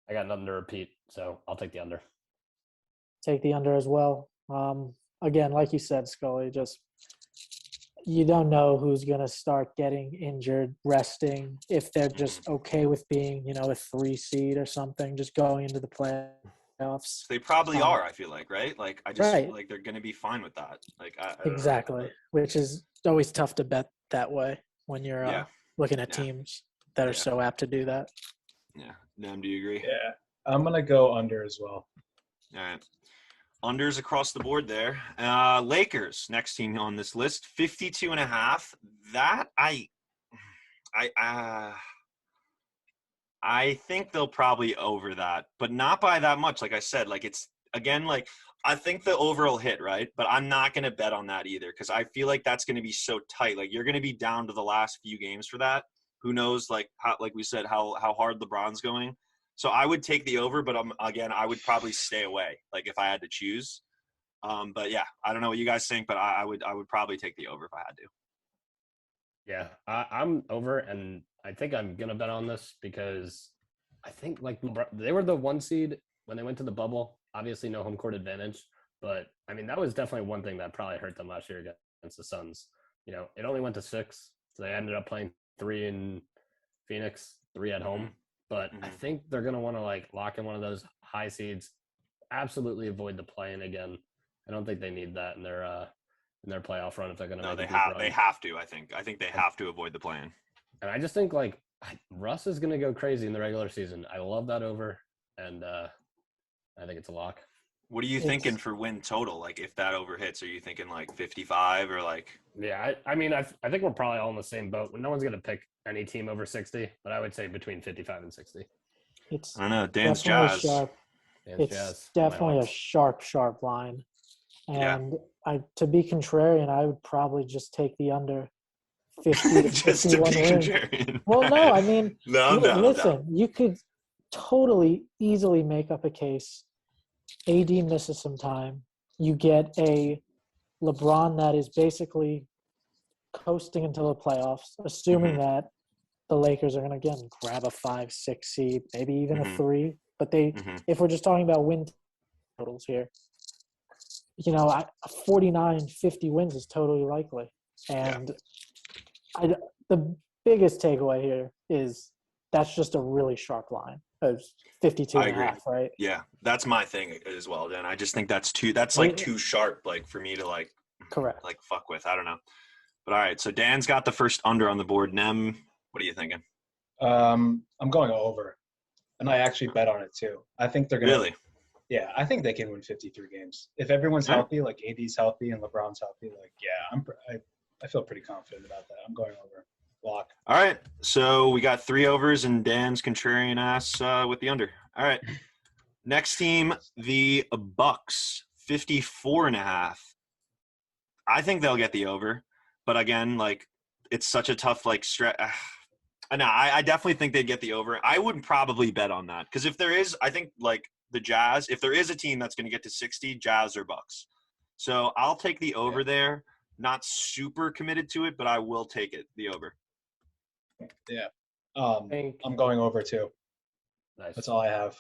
I got nothing to repeat, so I'll take the under. Take the under as well. Again, like you said, Scully, just you don't know who's going to start getting injured, resting, if they're just okay with being, a 3 seed or something, just going into the playoffs. They probably are, I feel like, right? Like, I just Right. feel like they're going to be fine with that. Like, I don't Exactly, know. which is always tough to bet that way when you're looking at teams that are so apt to do that. Yeah. Nem, do you agree? Yeah. I'm going to go under as well. All right. Unders across the board there. Lakers, next team on this list, 52.5. That I think they'll probably over that, but not by that much. Like I said, like it's again, like I think the over will hit, right? But I'm not going to bet on that either because I feel like that's going to be so tight. Like you're going to be down to the last few games for that. Who knows? Like how, like we said, how hard LeBron's going. So I would take the over, but again, I would probably stay away. Like if I had to choose. But yeah, I don't know what you guys think, but I would probably take the over if I had to. Yeah, I'm over, and I think I'm gonna bet on this because I think like they were the 1 seed when they went to the bubble. Obviously, no home court advantage, but I mean that was definitely one thing that probably hurt them last year against the Suns. You know, it only went to 6, so they ended up playing 3 in Phoenix, 3 at home. But I think they're gonna want to like lock in one of those high seeds. Absolutely avoid the play-in again. I don't think they need that in their playoff run if they're gonna make a deep run. They have to. I think they have to avoid the play-in. And I just think like Russ is gonna go crazy in the regular season. I love that over, and I think it's a lock. What are you thinking for win total? Like if that over hits, are you thinking like 55 or like? Yeah, I mean I think we're probably all in the same boat. No one's gonna pick any team over 60, but I would say between 55 and 60. It's I don't know. Dan's Jazz. sharp. It's definitely a sharp line. And to be contrarian, I would probably just take the under 50 to just to be contrarian. Well, no, I mean, listen, you could totally easily make up a case. AD misses some time. You get a LeBron that is basically coasting until the playoffs, assuming that the Lakers are going to, again, grab a 5-6 seed, maybe even a 3. But if we're just talking about win totals here, you know, 49, 50 wins is totally likely. And the biggest takeaway here is that's just a really sharp line. It's 52 and a half, right? Yeah, that's my thing as well, Dan. I just think that's too sharp, like, for me to, like, correct, like, fuck with. I don't know. But, all right, so Dan's got the first under on the board. Nem, what are you thinking? I'm going over. And I actually bet on it, too. I think they're going to – Really? Yeah, I think they can win 53 games. If everyone's healthy, like AD's healthy and LeBron's healthy, like, yeah, I feel pretty confident about that. I'm going over. Lock. All right, so we got 3 overs and Dan's contrarian ass with the under. All right, next team, the Bucks, 54.5. I think they'll get the over, but again, like it's such a tough like stretch. No, I definitely think they'd get the over. I would probably bet on that because if there is, I think like the Jazz, if there is a team that's going to get to 60, Jazz or Bucks. So I'll take the over there. Not super committed to it, but I will take it, the over. Yeah. I'm going over too. Nice. That's all I have.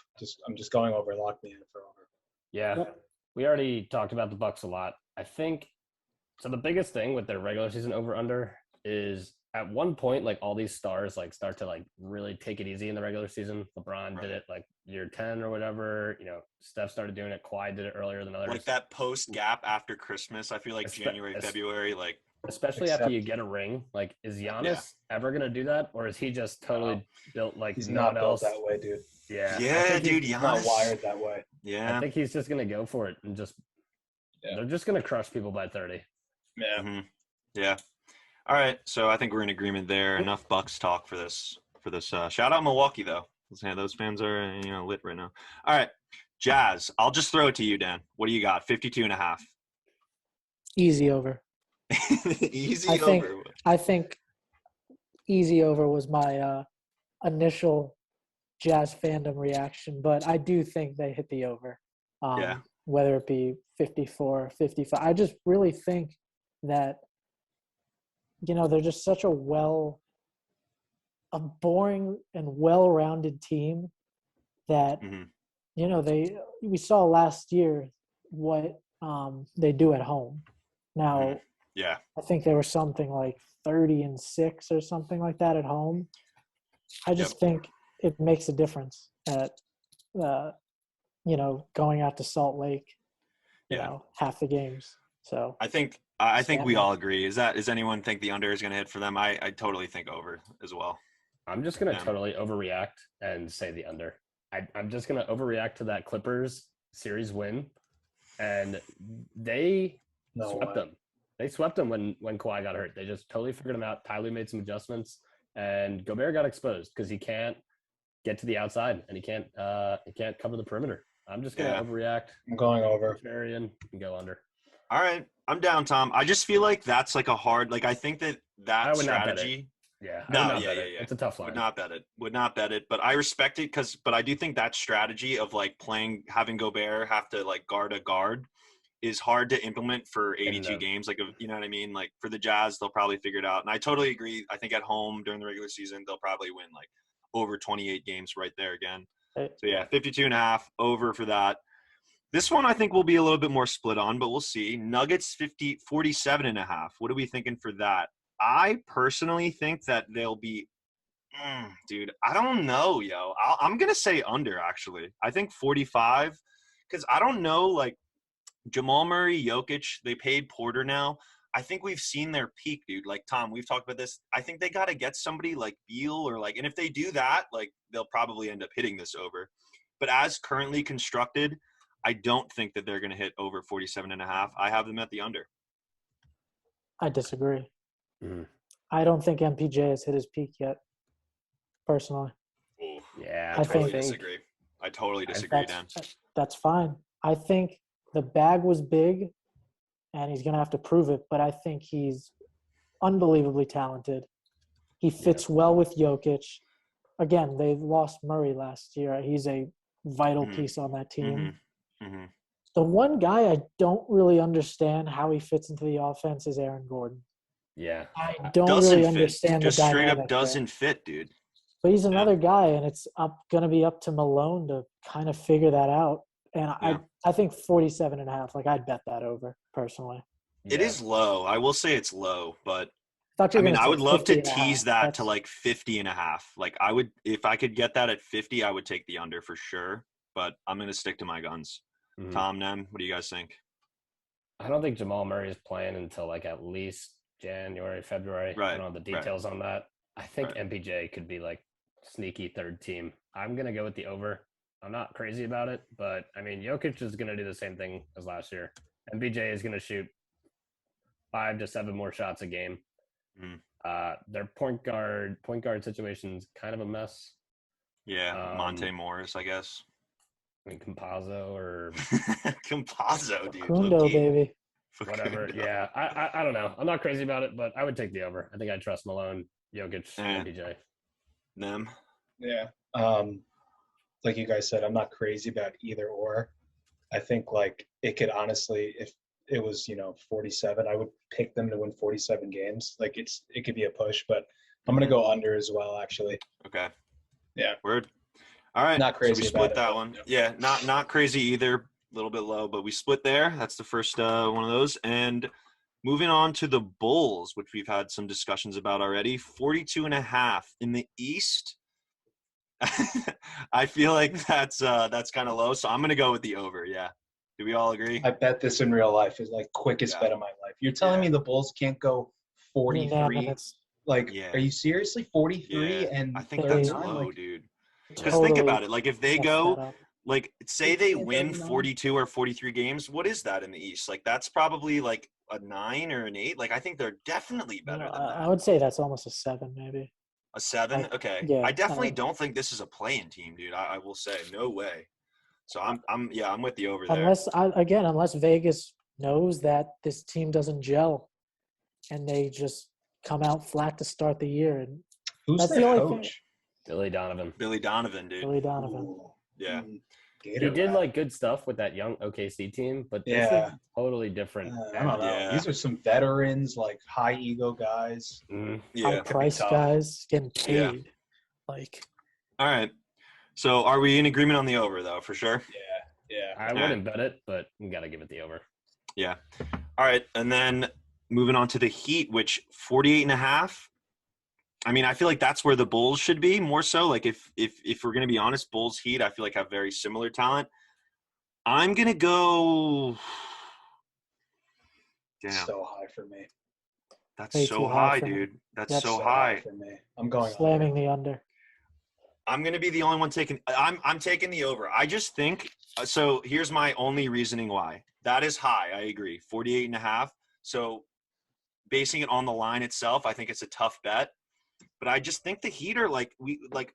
I'm just going over. Lock me in for over. Yeah. We already talked about the Bucks a lot. I think so the biggest thing with their regular season over under is at one point like all these stars like start to like really take it easy in the regular season. LeBron did it like year 10 or whatever. You know, Steph started doing it. Kawhi did it earlier than others. Like that post gap after Christmas, I feel like January, February, like especially after you get a ring. Like, is Giannis ever gonna do that, or is he just totally built like he's no not one else? built that way, dude? Yeah, dude, he's not wired that way. I think he's just gonna go for it and just they're just gonna crush people by 30. Yeah. Yeah. All right, so I think we're in agreement there. Enough Bucks talk for this. Shout out Milwaukee though. Those fans are lit right now. All right, Jazz. I'll just throw it to you, Dan. What do you got? 52.5. Easy over. Over. I think easy over was my initial Jazz fandom reaction, but I do think they hit the over. Whether it be 54, 55. I just really think that they're just such a boring and well-rounded team that we saw last year what they do at home. Now, I think they were something like 30-6 or something like that at home. I just think it makes a difference at going out to Salt Lake, half the games. So I think we all agree. Does anyone think the under is going to hit for them? I totally think over as well. I'm just going to totally overreact and say the under. I'm just going to overreact to that Clippers series win, and they swept them. They swept them when Kawhi got hurt. They just totally figured him out. Ty Lue made some adjustments, and Gobert got exposed because he can't get to the outside and he can't cover the perimeter. I'm just going to overreact. I'm going over. And go under. All right. I'm down, Tom. I just feel like that's like a hard – like I think that strategy Yeah, I would No, not yeah, bet yeah, it. yeah. It's a tough line. Would not bet it. Would not bet it. But I respect it, but I do think that strategy of like playing, having Gobert have to like guard a guard is hard to implement for 82 games. Like, you know what I mean? Like for the Jazz, they'll probably figure it out. And I totally agree. I think at home during the regular season, they'll probably win like over 28 games right there again. So yeah, 52.5 over for that. This one I think will be a little bit more split on, but we'll see. Nuggets 47.5. What are we thinking for that? I personally think that they'll be dude, I don't know, yo. I'm going to say under, actually. I think 45, because I don't know, like, Jamal Murray, Jokic, they paid Porter now. I think we've seen their peak, dude. Like, Tom, we've talked about this. I think they got to get somebody like Beal or like – and if they do that, like, they'll probably end up hitting this over. But as currently constructed, I don't think that they're going to hit over 47.5. I have them at the under. I disagree. Mm. I don't think MPJ has hit his peak yet, personally. Ooh, Yeah, I totally disagree. I totally disagree, Dan. That's fine. I think the bag was big, and he's going to have to prove it, but I think he's unbelievably talented. He fits well with Jokic. Again, they lost Murray last year. He's a vital piece on that team. The one guy I don't really understand how he fits into the offense is Aaron Gordon. Yeah. I don't really understand the dynamic. Just straight up doesn't fit, dude. But he's another guy, and it's going to be up to Malone to kind of figure that out. And I think 47.5, like I'd bet that over, personally. It is low. I will say it's low, but I mean, I would love to tease that to like 50.5. Like I would, if I could get that at 50, I would take the under for sure. But I'm going to stick to my guns. Mm-hmm. Tom, Nem, what do you guys think? I don't think Jamal Murray is playing until like at least January, February. Right. I don't know the details on that. I think MPJ could be like sneaky third team. I'm going to go with the over. I'm not crazy about it, but I mean, Jokic is going to do the same thing as last year. MPJ is going to shoot 5 to 7 more shots a game. Their point guard situation is kind of a mess. Yeah, Monte Morris, I guess. I mean, Campazzo or Campazzo, dude. Kundo, baby. Whatever. Yeah, I don't know. I'm not crazy about it, but I would take the over. I think I trust Malone, Jokic, and MPJ. Nem. Yeah. Like you guys said, I'm not crazy about either or. I think like it could honestly, if it was 47, I would pick them to win 47 games. Like it could be a push, but I'm gonna go under as well, actually. Okay. Yeah. Word. All right. Not crazy. So we split that one. Yeah. Not crazy either. A little bit low, but we split there. That's the first one of those. And moving on to the Bulls, which we've had some discussions about already. 42.5 in the East. I feel like that's kind of low, so I'm gonna go with the over. Yeah. Do we all agree? I bet this in real life is like quickest bet of my life. You're telling me the Bulls can't go 43? Like, are you seriously 43? Yeah. And I think that's low, dude. Because Totally think about it. Like if they go, like say they win 42 or 43 games, what is that in the East? Like that's probably like a 9 or an 8. Like I think they're definitely better than that. I would say that's almost a 7, maybe. A 7? Okay. Yeah. I definitely don't think this is a play-in team, dude. I will say no way. So I'm with the over there. Unless Vegas knows that this team doesn't gel, and they just come out flat to start the year. And who's their coach? Billy Donovan. Billy Donovan, dude. Billy Donovan. Ooh. Yeah. He did like good stuff with that young OKC team, but this is totally different. I don't know. Yeah. These are some veterans, like high ego guys. High price guys getting paid. Yeah. All right. So are we in agreement on the over though, for sure? Yeah. I wouldn't bet it, but we got to give it the over. Yeah. All right. And then moving on to the Heat, which 48.5. I mean, I feel like that's where the Bulls should be more so. Like if we're going to be honest, Bulls Heat, I feel like have very similar talent. I'm going to go. Damn. So high for me. That's way so high, dude. That's so high for me. I'm going slamming the under. I'm going to be the only one taking – I'm taking the over. I just think – so here's my only reasoning why. That is high. I agree. 48.5. So basing it on the line itself, I think it's a tough bet. But I just think the Heat are like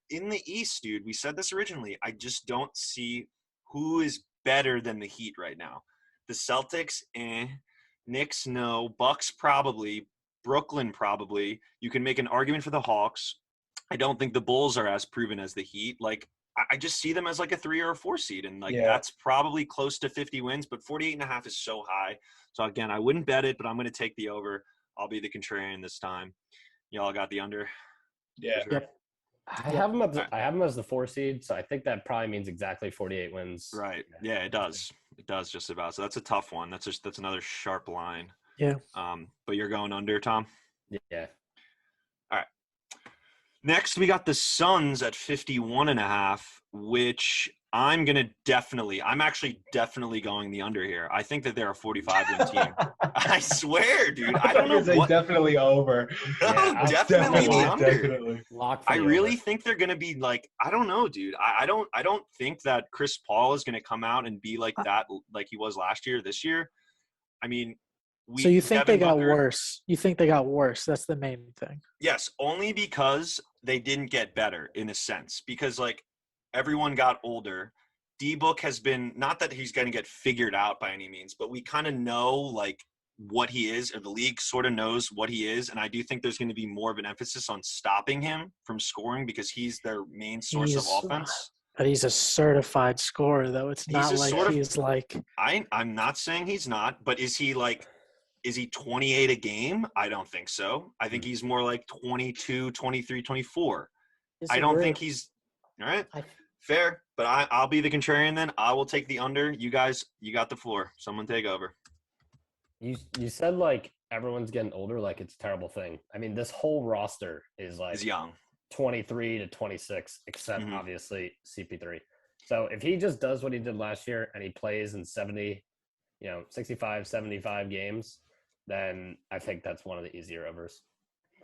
in the East, dude. We said this originally. I just don't see who is better than the Heat right now. The Celtics, Knicks, no. Bucks, probably. Brooklyn probably. You can make an argument for the Hawks. I don't think the Bulls are as proven as the Heat. Like, I just see them as like a 3 or a 4 seed, and like that's probably close to 50 wins, but 48.5 is so high. So again, I wouldn't bet it, but I'm going to take the over. I'll be the contrarian this time. Y'all got the under? Yeah. Sure. Yep. I have them as the 4 seed, so I think that probably means exactly 48 wins. Right. Yeah, it does. It does just about. So that's a tough one. That's another sharp line. Yeah. But you're going under, Tom? Yeah. All right. Next, we got the Suns at 51.5, which I'm actually definitely going the under here. I think that they're a 45-win team. I swear, dude. I don't know what. Definitely over. No, definitely the under. Definitely. Lock for I the really over. think they're going to be like, I don't know, dude. I don't think that Chris Paul is going to come out and be like that, like he was last year, this year. I mean, So you think Devin they got Booker- worse? You think they got worse? That's the main thing. Yes, only because they didn't get better in a sense. Because like everyone got older. D-Book has been, not that he's going to get figured out by any means, but we kind of know like what he is, or the league sort of knows what he is. And I do think there's going to be more of an emphasis on stopping him from scoring because he's their main source of offense. But he's a certified scorer, though. It's not like he's like. I'm not saying he's not, but is he 28 a game? I don't think so. I think he's more like 22, 23, 24. I don't think he's – all right, fair. But I'll be the contrarian then. I will take the under. You guys, you got the floor. Someone take over. You said like everyone's getting older, like it's a terrible thing. I mean, this whole roster is like He's young. 23 to 26, except obviously CP3. So if he just does what he did last year and he plays in 65, 75 games, then I think that's one of the easier overs.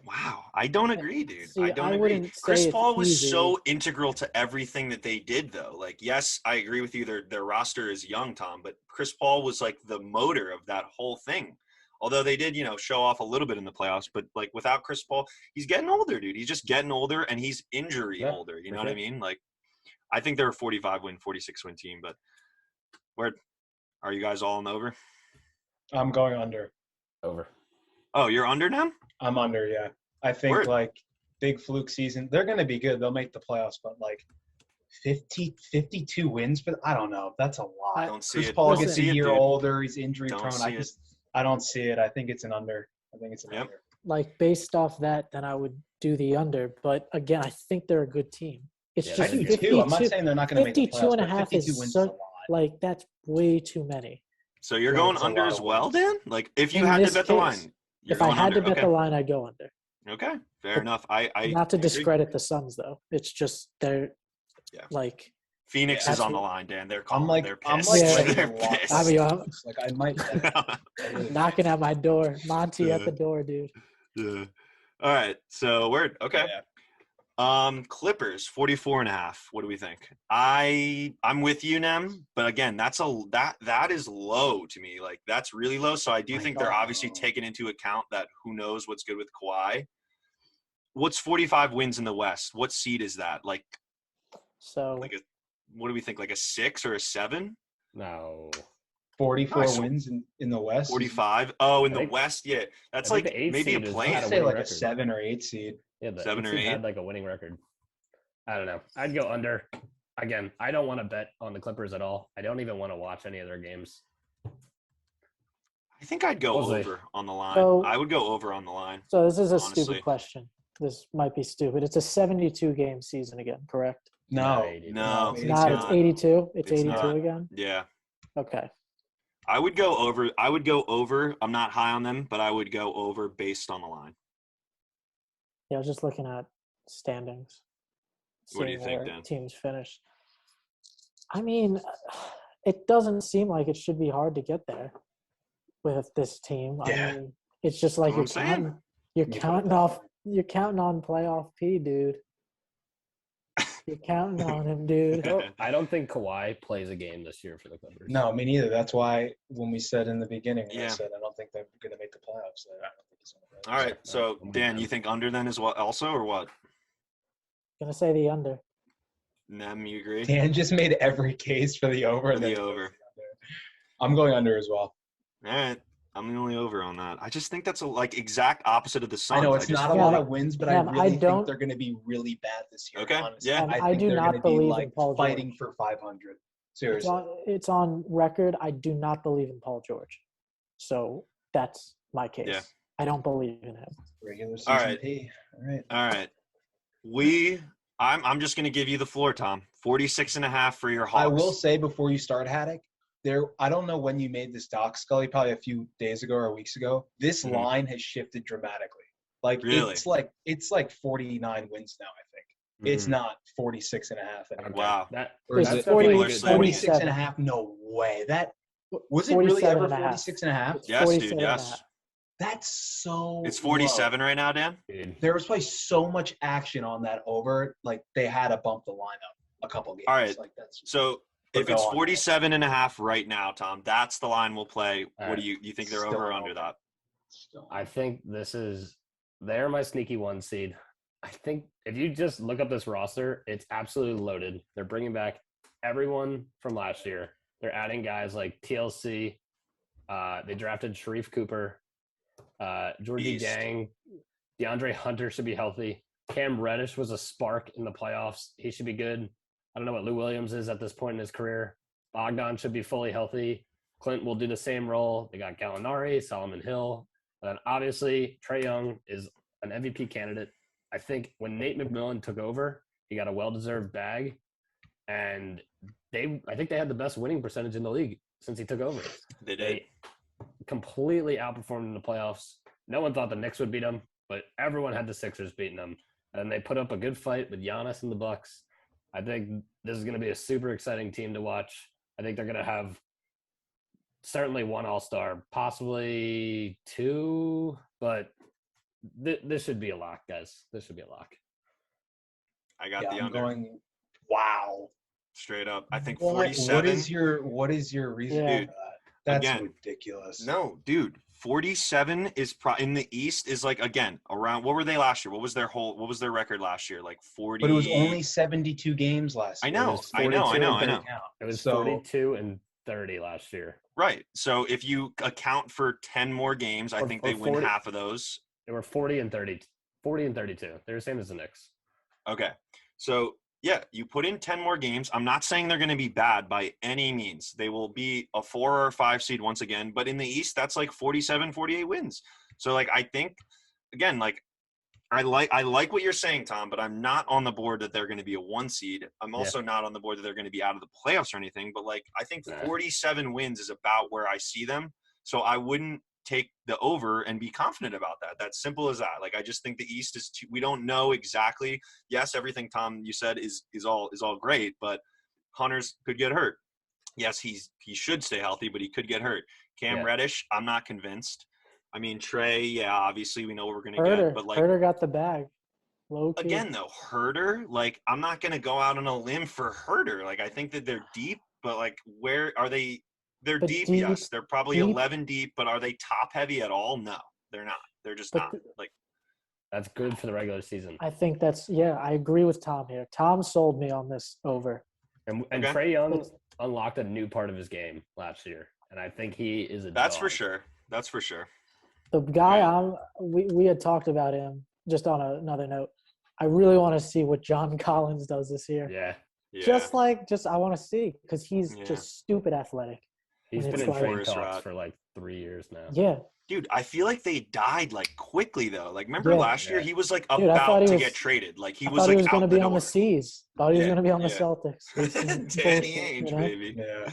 Wow. I don't agree, dude. See, I don't I agree. wouldn't say Chris it's Paul was easy. so integral to everything that they did, though. Like, yes, I agree with you. Their roster is young, Tom, but Chris Paul was like the motor of that whole thing. Although they did, show off a little bit in the playoffs, but like without Chris Paul, he's getting older, dude. He's just getting older, and he's injury older. You know what I mean? Like, I think they're a 45-win, 46-win team, but where are you guys all in over? I'm going under. Over. Oh, you're under now? I'm under, yeah. I think like big fluke season. They're going to be good. They'll make the playoffs, but like 52 wins, but I don't know. That's a lot. I don't see Chris it. Paul Don't gets a see it, year dude. older. He's injury Don't prone. see it. I don't see it. I think it's an under. Under. Like based off that, then I would do the under. But again, I think they're a good team. It's Yeah, just I do 52, too. I'm not saying they're not going to make the 52 playoffs, and a but half 52 is wins so, is a lot. like that's way too many. So you're Yeah, going it's a under lot as of well, wins. Dan? Like, if you In had to this bet the case, line. You're If I going had under. to bet the line, I'd go under. Okay, fair enough. I Not to agree. discredit the Suns, though. It's just they're like Phoenix Yeah, is on the absolutely. line, Dan. They're I'm calling. like, They're I'm pissed. like, Yeah. ready to They're lock pissed. I mean, I'm like I might. knocking at my door. Monty at Yeah. the door, dude. Yeah. All right. So okay. Yeah. Clippers 44.5. What do we think? I'm with you, Nem, but again, that is low to me. Like that's really low. So I do think they're obviously taking into account that who knows what's good with Kawhi. What's 45 wins in the West? What seed is that? Like So what do we think? Like a 6 or a 7? No. 44 Nice. wins in the West. 45. Oh, in I the think- West, yeah. That's I like think the 8th maybe a seed is play. I'd had a say winning like a record. 7 or 8 seed. Yeah, the 7 or 8th seed 8? had like a winning record. I don't know. I'd go under. Again, I don't want to bet on the Clippers at all. I don't even want to watch any of their games. I think I'd go We'll see. over on the line. So- I would go over on the line. So this is a Honestly. stupid question. This might be stupid. It's a 72 game season again, correct? No. No, It's It's not. It's not. 82. It's It's 82 not. again. Yeah. Okay. I would go over. I'm not high on them, but I would go over based on the line. Yeah, I was just looking at standings. What do you seeing think, where Dan? teams finish. I mean, it doesn't seem like it should be hard to get there with this team. Yeah. I mean, it's just like That's what I'm saying. you're counting on playoff P, dude. You're counting on him, dude. I don't think Kawhi plays a game this year for the Clippers. No, me neither. That's why when we said in the beginning, Yeah. I said I don't think they're going to make the playoffs. I don't think it's gonna All right. So Dan, you think under then as well, also, or what? Gonna say the under. Nem, you agree? Dan just made every case for the over. For and the then he goes over. under. I'm going under as well. All right. I'm the only over on that. I just think that's a exact opposite of the Suns. I know it's just not a feel lot like- of wins, but Sam, I I really don't- think they're going to be really bad this year. Okay, Honestly. yeah. And I I think do they're not going to be believe in like Paul fighting George. for 500. Seriously. It's on record. I do not believe in Paul George. So that's my case. Yeah. I don't believe in him. Regular season right. P. All right. All right. I'm just going to give you the floor, Tom. 46.5 for your Hawks. I will say before you start, Haddock, I don't know when you made this doc, Scully, probably a few days ago or weeks ago. This Mhm. line has shifted dramatically. Like Really? it's like 49 wins now, I think. It's Mhm. not 46.5 anymore. Wow. Or is It's it 40 people are saying 46 and a half? No way. That was it really 47 ever and a half. 46 and a half? It's Yes, dude, 47 and a yes. half. That's so It's 47 right now, Dan? Dude. There was probably so much action on that over. Like they had to bump the lineup a couple games. All right. Like that's So But if go it's on. 47.5 right now, Tom, that's the line we'll play. All What right. do you think they're Still over or an under over. that? still. I think they're my sneaky 1 seed. I think if you just look up this roster, it's absolutely loaded. They're bringing back everyone from last year. They're adding guys like TLC. They drafted Sharif Cooper, Georgie Beast. Gang, DeAndre Hunter should be healthy. Cam Reddish was a spark in the playoffs. He should be good. I don't know what Lou Williams is at this point in his career. Bogdan should be fully healthy. Clint will do the same role. They got Gallinari, Solomon Hill. And then obviously, Trae Young is an MVP candidate. I think when Nate McMillan took over, he got a well-deserved bag. And I think they had the best winning percentage in the league since he took over. They did. They completely outperformed in the playoffs. No one thought the Knicks would beat them, but everyone had the Sixers beating them. And they put up a good fight with Giannis and the Bucks. I think this is going to be a super exciting team to watch. I think they're going to have certainly 1 All-Star, possibly 2, but this should be a lock, guys. This should be a lock. I got Yeah, the I'm under. going. Wow. Straight up. I think What 47. what is your reason Yeah. for that? That's Again, ridiculous. No, dude. 47 is in the East is again around. What were they last year? What was their record last year? 40. But it was only 72 games last I year. know, It was I know. 42 count. It was So- 42 and 30 last year. Right. So if you account for 10 more games, I Or- think or they win 40. half of those. They were 40 and 32. They're the same as the Knicks. Okay. So, yeah, you put in 10 more games. I'm not saying they're going to be bad by any means. They will be a 4 or 5 seed once again. But in the East, that's 47, 48 wins. So, I think, again, I like what you're saying, Tom, but I'm not on the board that they're going to be a 1 seed. I'm also not on the board that they're going to be out of the playoffs or anything. But, I think Nah. 47 wins is about where I see them. So I wouldn't take the over and be confident about that. That's simple as that. I just think the East is we don't know exactly. Yes, everything Tom you said is all great, but Hunter's could get hurt. Yes, he should stay healthy, but he could get hurt. Cam Yeah. Reddish, I'm not convinced. I mean, Trae, yeah, obviously we know what we're gonna Herder, get, but Herder got the bag. Low key. again though, Herder, I'm not gonna go out on a limb for Herder. I think that they're deep, but where are they? They're But deep, deep- yes. They're probably deep- 11 deep, but are they top heavy at all? No, they're not. They're just But not. That's good for the regular season. I think I agree with Tom here. Tom sold me on this over. And Okay. Trae Young unlocked a new part of his game last year. And I think he is a That's dog. for sure. That's for sure. The guy Right. we had talked about him just on another note. I really want to see what John Collins does this year. Yeah. Yeah. Just I want to see because he's Yeah. just stupid athletic. He's And been it's in like- trade Forest talks Route. for 3 years now. Yeah, Dude, I feel like they died quickly though. Remember Yeah. last year Yeah. he was I about thought he to was- get traded. He I was thought he was out going to the be on door. the Seas. Thought he was Yeah, going to be on the yeah. Celtics. It's some Danny bullshit, Ainge, you know? baby. Yeah.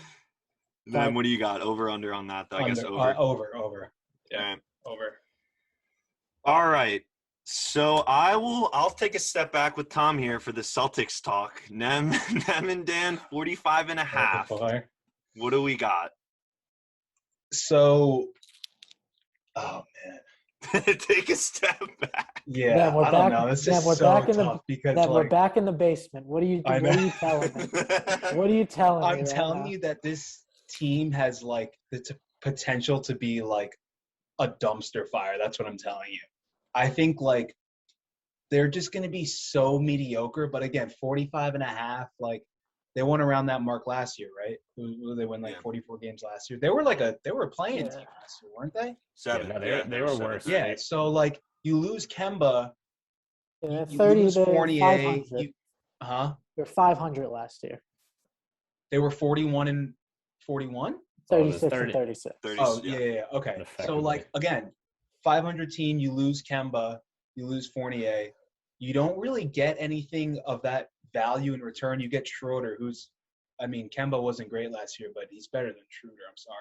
Then what do you got? Over under on that though? I guess over. Over. Yeah. Alright. Over. All right. So I'll take a step back with Tom here for the Celtics talk. Nem and Dan, 45 and a half. Fire. What do we got? So, oh man. Take a step back. Yeah, Then we're I don't back- know. This then is we're so back in the- tough because Then we're back in the basement. What are you I know. telling me? What are you telling me? I'm right telling now? you that this team has the potential to be a dumpster fire. That's what I'm telling you. I think they're just going to be so mediocre. But again, 45 and a half, They won around that mark last year, right? They won like 44 games last year. They were a playing team last year, weren't they? 7. Yeah, no, they were were 7. worse. Yeah. So like you lose Kemba, Yeah, you 30 lose to Fournier. 500. Huh? They're 500 last year. They were 41 and 41. 36 and 36. 30, Oh yeah. Okay. So like again, 500 team. You lose Kemba, you lose Fournier. You don't really get anything of that value in return. You get Schroeder, Kemba wasn't great last year, but he's better than Schroeder. I'm sorry.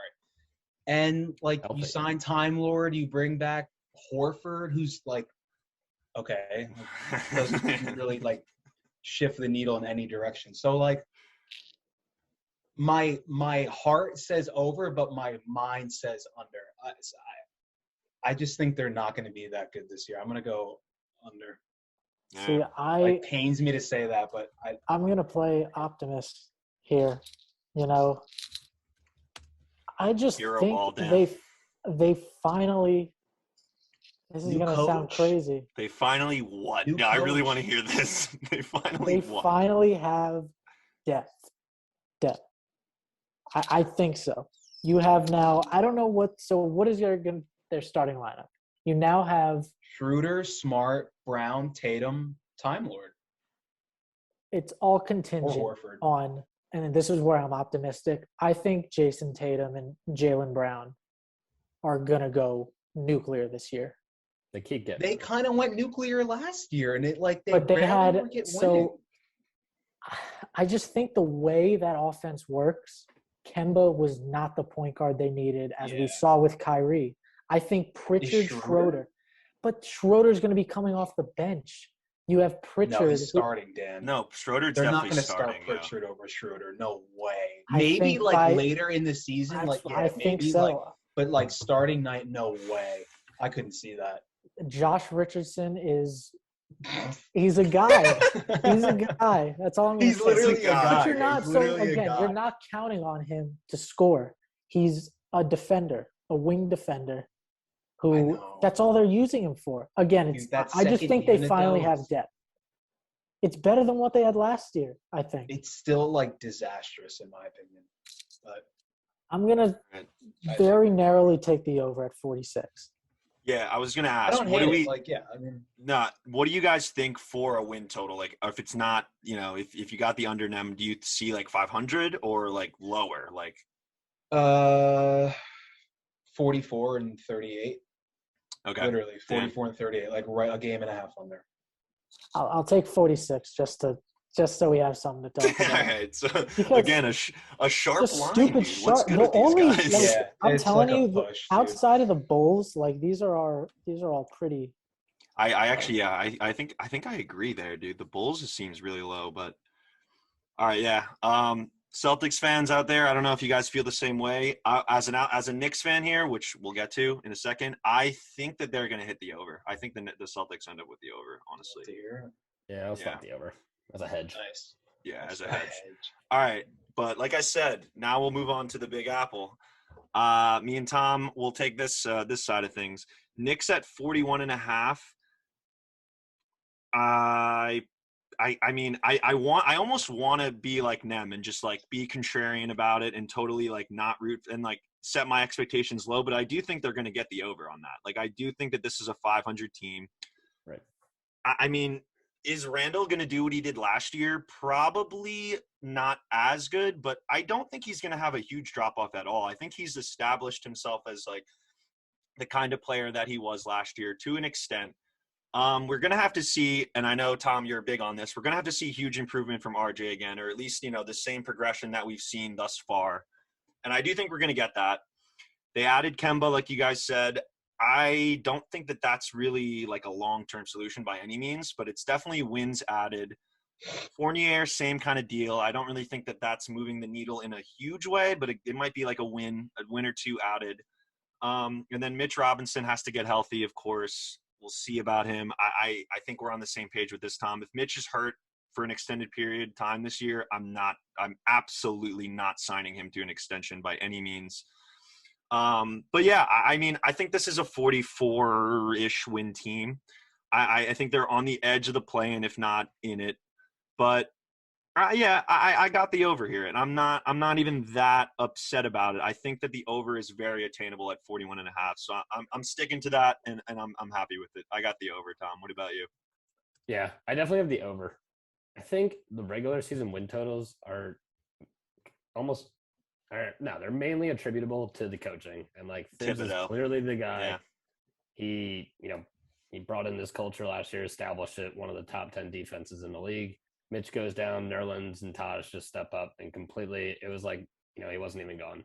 And like you sign Time Lord, you bring back Horford, who's like, okay, doesn't really like shift the needle in any direction. So like my heart says over, but my mind says under. I just think they're not going to be that good this year. I'm going to go under. See, It pains me to say that, but I'm going to play optimist here. You know, I just think they finally. This is going to sound crazy. They finally what? Yeah, I really want to hear this. They finally have depth. I think so. You have now. I don't know what. So what is their starting lineup? You now have Schroeder, Smart, Brown, Tatum, Time Lord. It's all contingent on, and this is where I'm optimistic. I think Jason Tatum and Jaylen Brown are gonna go nuclear this year. They kind of went nuclear last year, and I just think the way that offense works, Kemba was not the point guard they needed, as we saw with Kyrie. I think Pritchard, Schroeder. But Schroeder's going to be coming off the bench. You have Pritchard. No, he's starting, Dan. No, Schroeder's They're definitely not going to starting. start Pritchard over Schroeder. No way. Maybe later in the season. I think so. But like starting night, no way. I couldn't see that. Josh Richardson he's a guy. He's a guy. That's all I'm going to say. He's literally a guy. But you're not, you're not counting on him to score. He's a defender, a wing defender. That's all they're using him for. Again, I just think they finally have depth. It's better than what they had last year, I think. It's still like disastrous in my opinion. But I'm going to very narrowly take the over at 46. Yeah, I was going to ask. What do you guys think for a win total? Like, if it's not, if you got the under them, do you see like 500 or like lower? Like, 44 and 38. Okay. Literally 44 and 38, like right a game and a half under. I'll take 46 just so we have something to talk about. All right. So again, a sharp line. Stupid sharp. The only I'm telling you, outside of the Bulls, like these are all pretty. I think I agree there, dude. The Bulls just seems really low, but all right, yeah. Celtics fans out there, I don't know if you guys feel the same way. As a Knicks fan here, which we'll get to in a second, I think that they're going to hit the over. I think the Celtics end up with the over, honestly. Yeah, I'll slap the over as a hedge. Nice. Yeah, as a hedge. All right, but like I said, now we'll move on to the Big Apple. Me and Tom will take this side of things. Knicks at 41.5. I almost want to be like them and just like be contrarian about it and totally like not root and like set my expectations low. But I do think they're going to get the over on that. Like, I do think that this is a 500 team. Right. I mean, is Randall going to do what he did last year? Probably not as good, but I don't think he's going to have a huge drop off at all. I think he's established himself as like the kind of player that he was last year to an extent. We're going to have to see, and I know, Tom, you're big on this, we're going to have to see huge improvement from RJ again, or at least, the same progression that we've seen thus far. And I do think we're going to get that. They added Kemba, like you guys said. I don't think that that's really like a long-term solution by any means, but it's definitely wins added. Fournier, same kind of deal. I don't really think that that's moving the needle in a huge way, but it might be like a win or two added. And then Mitch Robinson has to get healthy, of course. We'll see about him. I think we're on the same page with this, Tom. If Mitch is hurt for an extended period of time this year, I'm absolutely not signing him to an extension by any means. But yeah, I think this is a 44-ish win team. I think they're on the edge of the play-in, if not in it. But Yeah, I got the over here, and I'm not even that upset about it. I think that the over is very attainable at 41.5. So I'm sticking to that, and I'm happy with it. I got the over, Tom. What about you? Yeah, I definitely have the over. I think the regular season win totals are almost no, they're mainly attributable to the coaching. And like Thibs is Thibodeau. clearly the guy. Yeah. He brought in this culture last year, established it, one of the top 10 defenses in the league. Mitch goes down, Nerlens and Taj just step up and completely it was like, he wasn't even gone.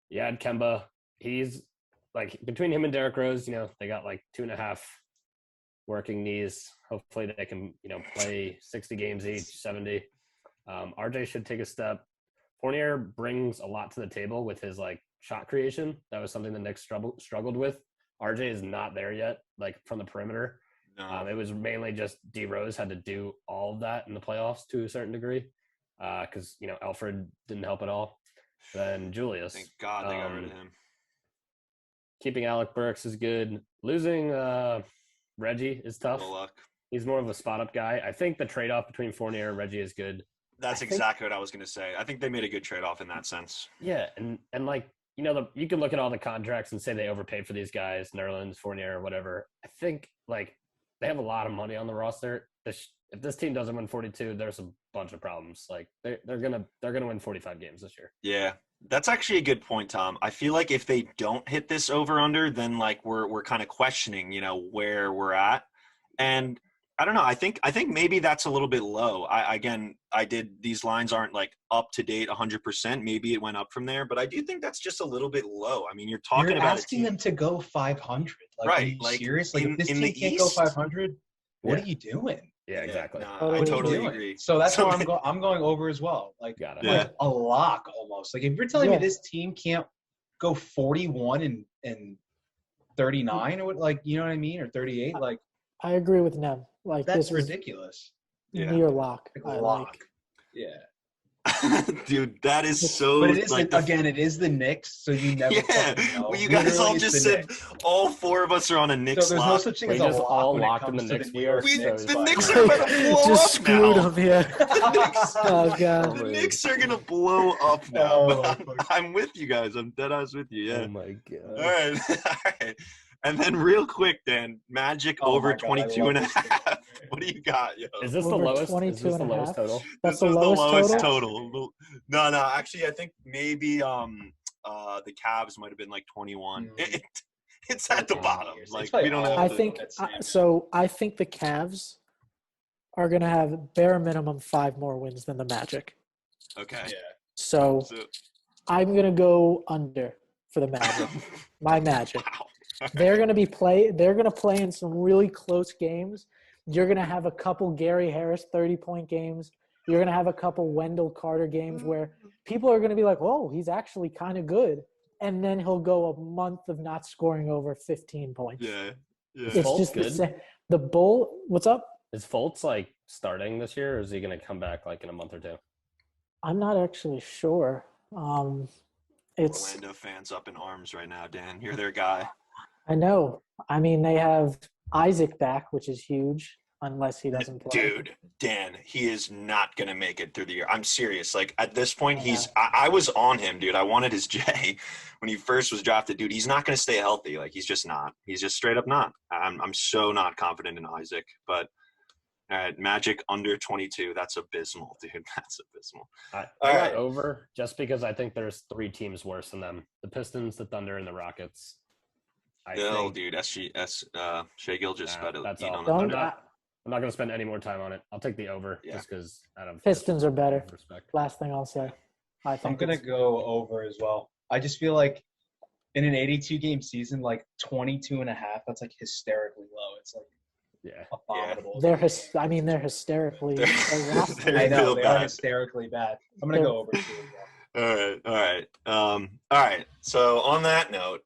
You had Kemba. He's like between him and Derrick Rose, they got like 2.5 working knees. Hopefully they can, play 60 games each, 70. RJ should take a step. Fournier brings a lot to the table with his like shot creation. That was something the Knicks struggled with. RJ is not there yet, like from the perimeter. No. It was mainly just D Rose had to do all of that in the playoffs to a certain degree, because Alfred didn't help at all. Then Julius. Thank God they got rid of him. Keeping Alec Burks is good. Losing Reggie is tough. Good luck. He's more of a spot up guy. I think the trade off between Fournier and Reggie is good. That's exactly what I was going to say. I think they made a good trade off in that sense. Yeah, and like you can look at all the contracts and say they overpaid for these guys, Nerlens, Fournier, whatever. I think like they have a lot of money on the roster. If this team doesn't win 42, there's a bunch of problems. Like they're gonna win 45 games this year. Yeah, that's actually a good point, Tom. I feel like if they don't hit this over under, then like we're kind of questioning, where we're at, and I don't know. I think maybe that's a little bit low. These lines aren't like up to date 100%. Maybe it went up from there, but I do think that's just a little bit low. I mean, you're asking them to go 500. Like, right? Are you like serious? Like, if this team can't East, go 500, what are you doing? Yeah, exactly. I totally agree. So that's why I'm going over as well. Like, like a lock almost. Like if you're telling me this team can't go 41 and 39 or what, like, you know what I mean, or 38, like. I agree with Nem. Like that's this ridiculous. Near lock. Lock. Yeah. Dude, that is so. But it is again. It is the Knicks, so you never. Well, you guys all just said Knicks. All four of us are on a Knicks. So there's no such thing as a lock all when locked it comes in the to Knicks. The Knicks are going to blow just up screwed now. Them, yeah. Oh god. The Knicks are going to blow up now. I'm with you guys. I'm dead ass with you. Yeah. Oh my god. All right. All right. And then real quick, Dan, Magic over 22.5. What do you got, yo? Is this the lowest? Is this the lowest total? This was the lowest total. No, actually, I think maybe the Cavs might have been like 21. It's at the bottom. Like we don't have. I think so. I think the Cavs are gonna have bare minimum 5 more wins than the Magic. Okay. Yeah. So I'm gonna go under for the Magic. My Magic. Wow. They're going to play in some really close games. You're going to have a couple Gary Harris 30-point games. You're going to have a couple Wendell Carter games where people are going to be like, "Oh, he's actually kind of good." And then he'll go a month of not scoring over 15 points. Yeah. It's just good. The Bull, what's up? Is Fultz like starting this year, or is he going to come back like in a month or two? I'm not actually sure. It's Orlando fans up in arms right now, Dan. You're their guy. I know. I mean, they have Isaac back, which is huge, unless he doesn't play. Dude, Dan, he is not going to make it through the year. I'm serious. Like, at this point, I was on him, dude. I wanted his J when he first was drafted. Dude, he's not going to stay healthy. Like, he's just not. He's just straight up not. I'm so not confident in Isaac. But, all right, Magic under 22. That's abysmal, dude. That's abysmal. I got over just because I think there's 3 teams worse than them. The Pistons, the Thunder, and the Rockets. Dude, Shea Gilgeous better. That's all. I'm not going to spend any more time on it. I'll take the over just because out of Pistons are better. Respect. Last thing I'll say. I'm going to go over as well. I just feel like in an 82-game season, like 22.5, that's like hysterically low. It's like abominable. They're hysterically. I know they are hysterically bad. I'm going to go over too. All right. So on that note,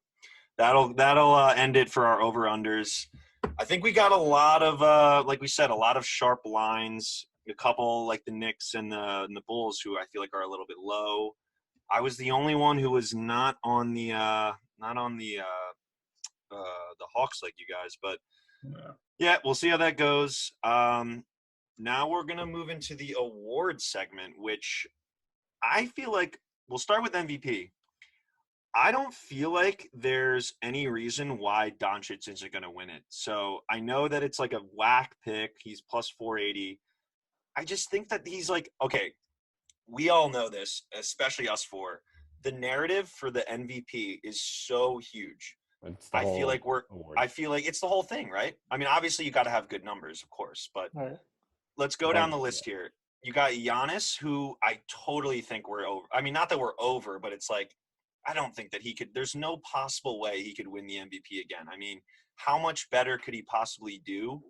that'll end it for our over-unders. I think we got a lot of, like we said, a lot of sharp lines. A couple like the Knicks and the Bulls, who I feel like are a little bit low. I was the only one who was not on the Hawks like you guys, but yeah, we'll see how that goes. now we're going to move into the awards segment, which I feel like we'll start with MVP. I don't feel like there's any reason why Doncic isn't going to win it. So I know that it's like a whack pick. He's plus 480. I just think that he's like, okay, we all know this, especially us four. The narrative for the MVP is so huge. I feel like it's the whole thing, right? I mean, obviously you got to have good numbers, of course, but Right. let's go down the list here. You got Giannis, who I totally think we're over. I mean, not that we're over, but it's like, I don't think that he could. There's no possible way he could win the MVP again. I mean, how much better could he possibly do?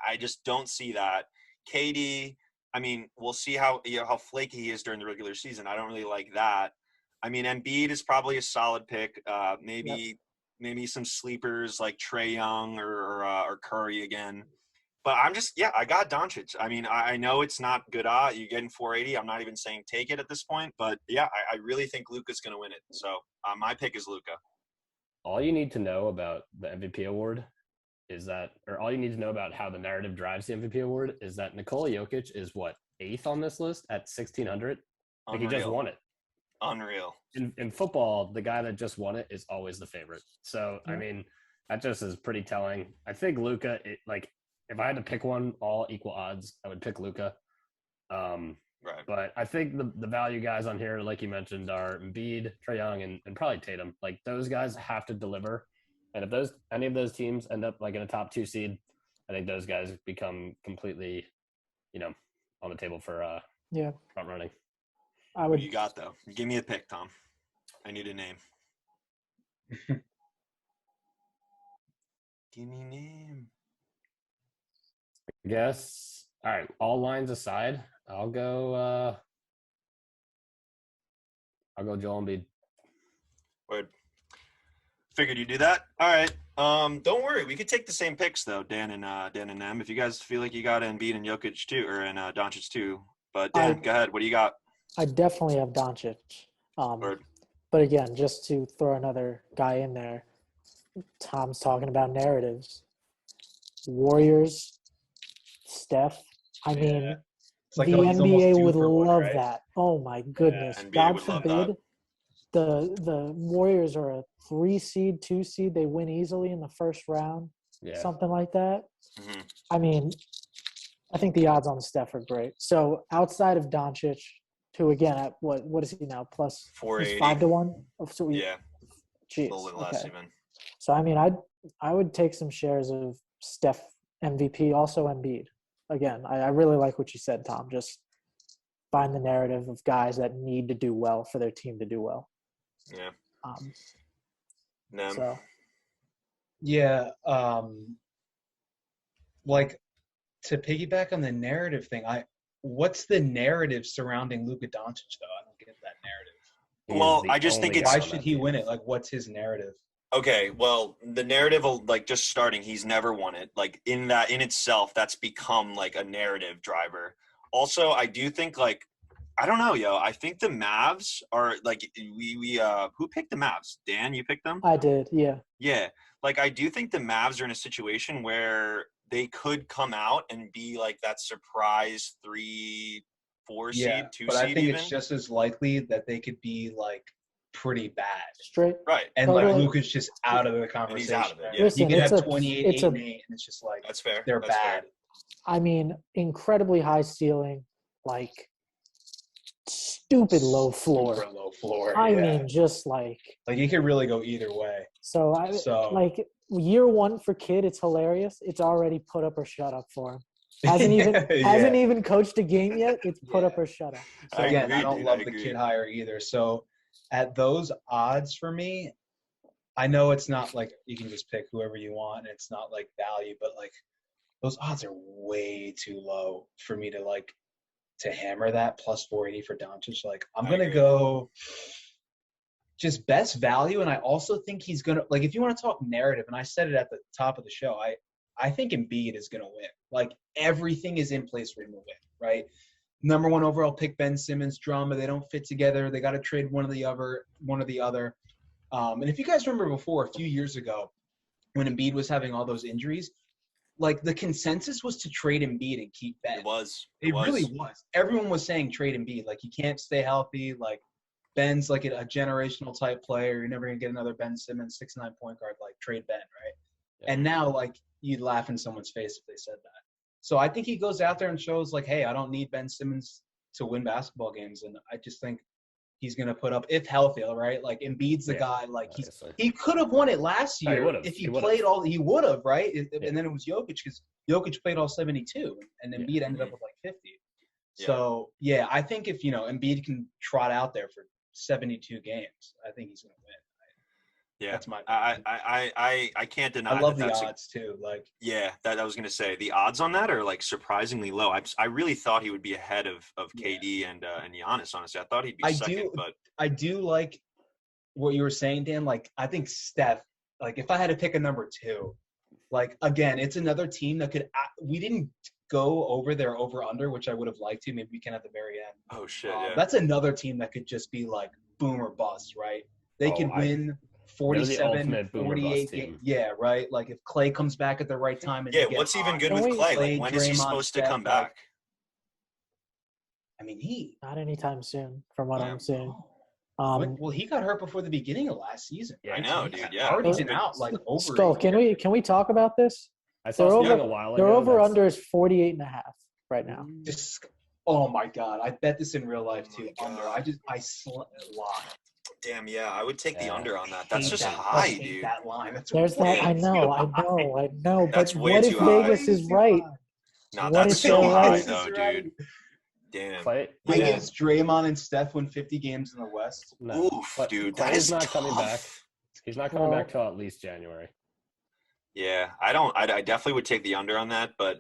I just don't see that. KD, I mean, we'll see how flaky he is during the regular season. I don't really like that. I mean, Embiid is probably a solid pick. Maybe some sleepers like Trae Young or Curry again. But I got Doncic. I mean, I know it's not good odds. You're getting 480. I'm not even saying take it at this point. But, yeah, I really think Luka's going to win it. So, my pick is Luka. All you need to know about the MVP award is that – or all you need to know about how the narrative drives the MVP award is that Nikola Jokic is, 8th on this list at 1,600? Like, he just won it. Unreal. In football, the guy that just won it is always the favorite. So, I mean, that just is pretty telling. I think Luka, if I had to pick one, all equal odds, I would pick Luka. Right. But I think the value guys on here, like you mentioned, are Embiid, Trae Young, and probably Tatum. Like, those guys have to deliver. And if any of those teams end up like in a top 2 seed, I think those guys become completely, on the table for front running. What do you got though? Give me a pick, Tom. I need a name. Give me a name. I guess. All right. All lines aside, I'll go Joel Embiid. Word. Figured you'd do that. All right. Don't worry. We could take the same picks though, Dan and Em. If you guys feel like you got Embiid and Jokic too, or and Doncic too. But Dan, go ahead. What do you got? I definitely have Doncic. But again, just to throw another guy in there, Tom's talking about narratives. Warriors, Steph. I mean, the NBA would love that. Oh my goodness! God forbid the Warriors are a 3 seed, 2 seed. They win easily in the first round, something like that. Mm-hmm. I mean, I think the odds on Steph are great. So outside of Doncic, who again at what is he now? Plus 480. He's 5-1. Oh, so Jeez. A little bit less even. So I mean, I would take some shares of Steph MVP, also Embiid. Again, I really like what you said, Tom. Just find the narrative of guys that need to do well for their team to do well. Yeah. So. Yeah. To piggyback on the narrative thing, what's the narrative surrounding Luka Doncic though? I don't get that narrative. Well, I just think why should he win it? Like, what's his narrative? Okay, well, the narrative of just starting, he's never won it. Like in itself, that's become like a narrative driver. Also, I do think I don't know, yo. I think the Mavs are we who picked the Mavs? Dan, you picked them? I did, yeah. Yeah. I do think the Mavs are in a situation where they could come out and be like that surprise 3-4 seed, 2 but seed. I think it's just as likely that they could be pretty bad. Straight. Right. And Luka's just out of the conversation. He's out of it. Yeah. Listen, you could have 28, 8, and 8, and it's just that's fair. They're that's bad. Fair. I mean, incredibly high ceiling, stupid low floor. Super low floor. I mean, just it could really go either way. So year 1 for Kid, it's hilarious. It's already put up or shut up for him. Hasn't even coached a game yet. It's put up or shut up. So I don't love the Kid hire either. So at those odds for me, I know it's not you can just pick whoever you want and it's not value, but those odds are way too low for me to hammer that plus 480 for Doncic. I'm going to go just best value. And I also think he's going to if you want to talk narrative, and I said it at the top of the show, I think Embiid is going to win. Everything is in place for him to win, right? Number 1 overall pick, Ben Simmons, drama. They don't fit together. They got to trade one or the other. And if you guys remember before, a few years ago, when Embiid was having all those injuries, like the consensus was to trade Embiid and keep Ben. It was. It really was. Everyone was saying trade Embiid. Like he can't stay healthy. Like Ben's like a generational type player. You're never gonna get another Ben Simmons 6'9" point guard. Like trade Ben, right? Yeah. And now like you'd laugh in someone's face if they said that. So I think he goes out there and shows like, hey, I don't need Ben Simmons to win basketball games, and I just think he's gonna put up if healthy, all right. Like Embiid's the guy. Like he could have won it last year if he played all. He would have, right? And then it was Jokic because Jokic played all 72, and Embiid ended up with like 50. So yeah, I think if Embiid can trot out there for 72 games, I think he's gonna win. Yeah, that's my. I can't deny. I love the odds too. Like that I was gonna say the odds on that are like surprisingly low. I really thought he would be ahead of KD and Giannis. Honestly, I thought he'd be second. But I do like what you were saying, Dan. Like I think Steph. Like if I had to pick a number 2, like again, it's another team that could. We didn't go over their over under, which I would have liked to. Maybe we can at the very end. Oh shit! Yeah. That's another team that could just be like boom or bust, right? They could win. 47, 48 games. Yeah, right. Like if Clay comes back at the right time. And what's even good with Clay? Like when is he supposed to come back? I mean, not anytime soon, from what I'm seeing. Well, he got hurt before the beginning of last season. Yeah, I know, dude. Yeah, already been out like over. Skull, can we talk about this? I saw something a while ago. Their over under is 48.5 right now. Oh my god! I bet this in real life too. Under. I lock. Damn, yeah, I would take the under on that. That's just high, dude. That line. There's that. I know. That's but way what too if high. Vegas is right? No, that's so high, though, dude. Damn. Wiggins, Draymond, and Steph win 50 games in the West. No. Oof, dude, that is not tough. coming back. He's not coming back till at least January. Yeah, I definitely would take the under on that, but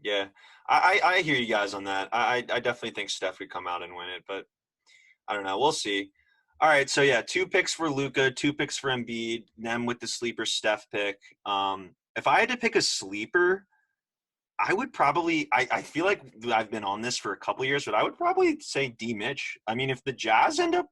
yeah, I hear you guys on that. I definitely think Steph could come out and win it, but I don't know. We'll see. All right, so yeah, 2 picks for Luka, 2 picks for Embiid, them with the sleeper Steph pick. If I had to pick a sleeper, I would probably I feel like I've been on this for a couple of years, but I would probably say D Mitch. I mean, if the Jazz end up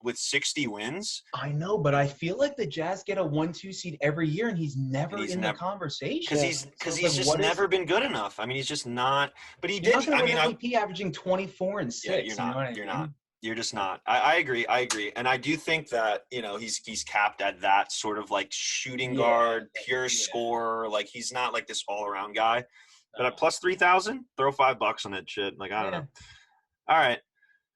with 60 wins. I know, but I feel like the Jazz get a 1-2 seed every year, and he's never in the conversation. Because he's just never been good enough. I mean, he's just not. But he did. I mean, MVP averaging 24 and 6. Yeah, you're not. You're just not. I agree. And I do think that, he's capped at that sort of like shooting guard, pure scorer. Like he's not like this all around guy. But at plus 3,000, throw $5 on that shit. Like, I don't know. All right.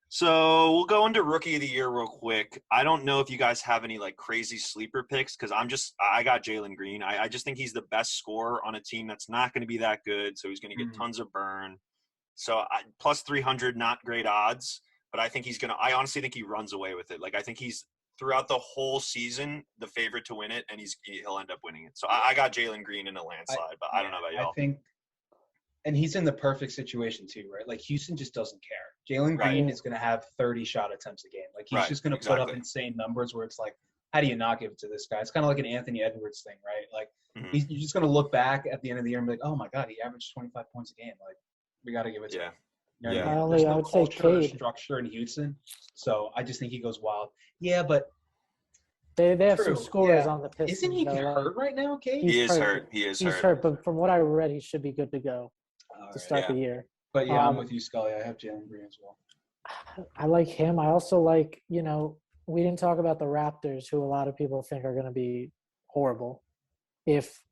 So we'll go into rookie of the year real quick. I don't know if you guys have any like crazy sleeper picks because I got Jalen Green. I just think he's the best scorer on a team that's not going to be that good. So he's going to get tons of burn. So plus 300, not great odds. But I think I honestly think he runs away with it. Like, I think he's throughout the whole season the favorite to win it, and he'll end up winning it. So I got Jalen Green in a landslide, but I don't know about y'all. I think, and he's in the perfect situation too, right? Like Houston just doesn't care. Jalen Green is going to have 30 shot attempts a game. Like he's just going to put up insane numbers where it's like, how do you not give it to this guy? It's kind of like an Anthony Edwards thing, right? Like you're just going to look back at the end of the year and be like, oh my God, he averaged 25 points a game. Like we got to give it to him. You know There's no culture or structure in Houston, so I just think he goes wild. Yeah, but they have some scorers on the Pistons. Isn't he hurt right now, Cade? He is hurt. He's hurt, but from what I read, he should be good to go to start the year. But yeah, I'm with you, Scully. I have Jalen Green as well. I like him. I also like, we didn't talk about the Raptors, who a lot of people think are going to be horrible. If,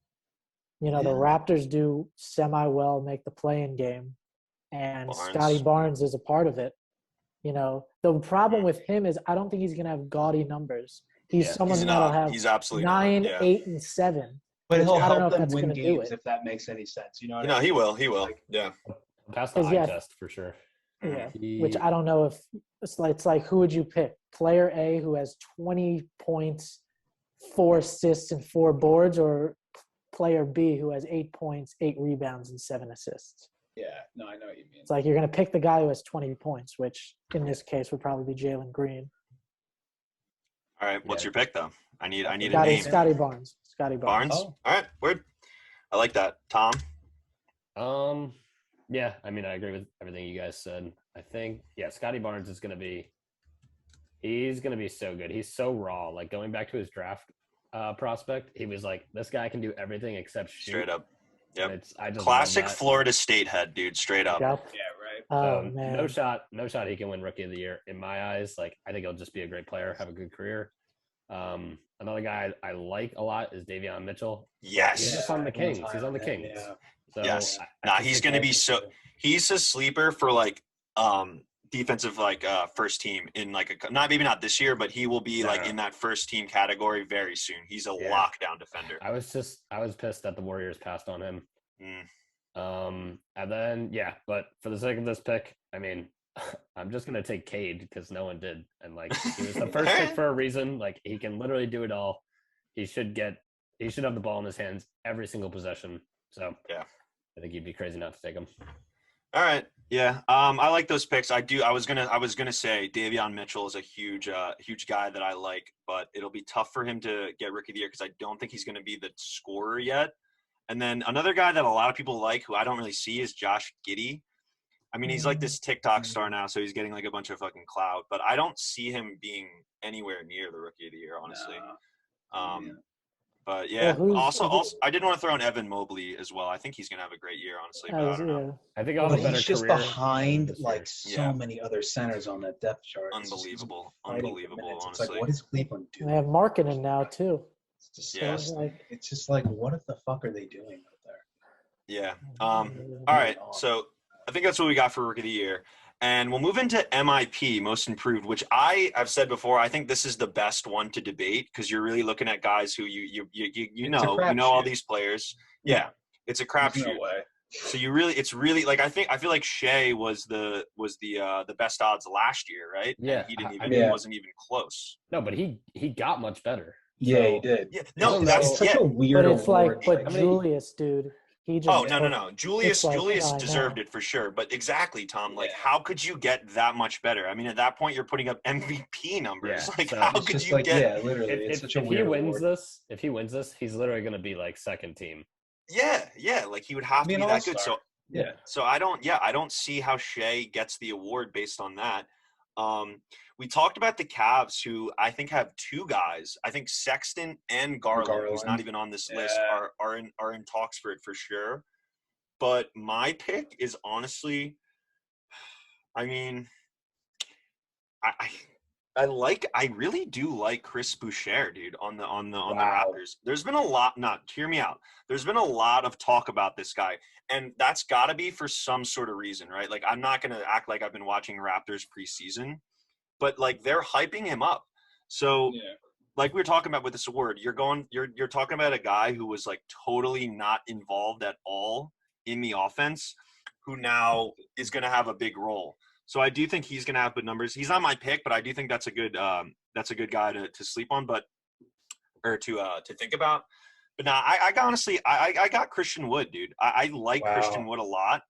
the Raptors do semi-well, make the play-in game, and Scotty Barnes is a part of it. The problem with him is I don't think he's going to have gaudy numbers. He's someone that'll have he's absolutely 9, 8, and 7. But he'll help them win games if that makes any sense. You know what I mean? He will. He will. Yeah. Pass the eye test for sure. Yeah. Which I don't know if it's like who would you pick? Player A who has 20 points, 4 assists, and 4 boards, or player B who has 8 points, 8 rebounds, and 7 assists? Yeah, no, I know what you mean. It's like you're going to pick the guy who has 20 points, which in this case would probably be Jalen Green. All right, what's your pick though? I need a name. Scotty Barnes. Barnes. Oh. All right, word. I like that. Tom. Yeah, I mean, I agree with everything you guys said. I think, Scotty Barnes is he's going to be so good. He's so raw. Like going back to his draft prospect, he was like, this guy can do everything except shoot. Straight up. Yep. And I just Classic love that. Florida State head, dude. Straight up. Yep. Yeah, right. Oh So man. no shot he can win Rookie of the Year in my eyes. Like I think he'll just be a great player, have a good career. Another guy I like a lot is Davion Mitchell. Yes. He's just on the everyone's Kings. high He's on the him, Kings. yeah. So Yes. I Nah, just he's think gonna be he's- so. He's a sleeper for like defensive like first team in like maybe not this year, but he will be like No. in that first team category very soon. He's a lockdown defender. I was pissed that the Warriors passed on him. Mm. And then but for the sake of this pick, I mean, I'm just gonna take Cade because no one did, and like he was the first pick for a reason. Like he can literally do it all. He should have the ball in his hands every single possession. So yeah, I think you'd be crazy not to take him. All right. Yeah. I like those picks. I do. I was gonna say Davion Mitchell is a huge guy that I like, but it'll be tough for him to get Rookie of the Year because I don't think he's gonna be the scorer yet. And then another guy that a lot of people like, who I don't really see, is Josh Giddey. I mean, he's like this TikTok star now, so he's getting like a bunch of fucking clout, but I don't see him being anywhere near the Rookie of the Year, honestly. But yeah, Well, also, I did want to throw in Evan Mobley as well. I think he's gonna have a great year, honestly. But I don't know. I think I'll have a better he's just career behind this like year. so many other centers on that depth chart. Unbelievable, It's honestly. like, what is Cleveland doing? They have Markkinen now too. It's just, Yeah. it's just like, what the fuck are they doing out there? Yeah. All right. So I think that's what we got for Rookie of the Year. And we'll move into MIP, Most Improved, which I've said before. I think this is the best one to debate because you're really looking at guys who you know all these players. Yeah, it's a crapshoot. No way. So it's really like I feel like Shea was the best odds last year, right? Yeah, And he wasn't even close. No, but he got much better. Yeah, he did. Yeah, no, that's such a weird. But it's award. like, Julius, dude. He just no. Julius I deserved know. it for sure. But exactly, Tom. Like, how could you get that much better? I mean, at that point, you're putting up MVP numbers. Yeah, like, so how It's could just you like, get? yeah, literally. It's such a weird. If he wins this, he's literally going to be like second team. Yeah. Like he would have to be that good. So yeah. So I don't see how Shea gets the award based on that. We talked about the Cavs, who I think have two guys. I think Sexton and Garland, who's not even on this list, are in talks for it for sure. But my pick is honestly, I mean, I really do like Chris Boucher, dude, on the Raptors. There's been a lot. Hear me out. There's been a lot of talk about this guy, and that's got to be for some sort of reason, right? Like, I'm not gonna act like I've been watching Raptors preseason, but like they're hyping him up. So, like we were talking about with this award, you're talking about a guy who was like totally not involved at all in the offense, who now is going to have a big role. So I do think he's going to have good numbers. He's not my pick, but I do think that's a good guy to sleep on, or to think about. But now I honestly got Christian Wood, dude. I like Christian Wood a lot.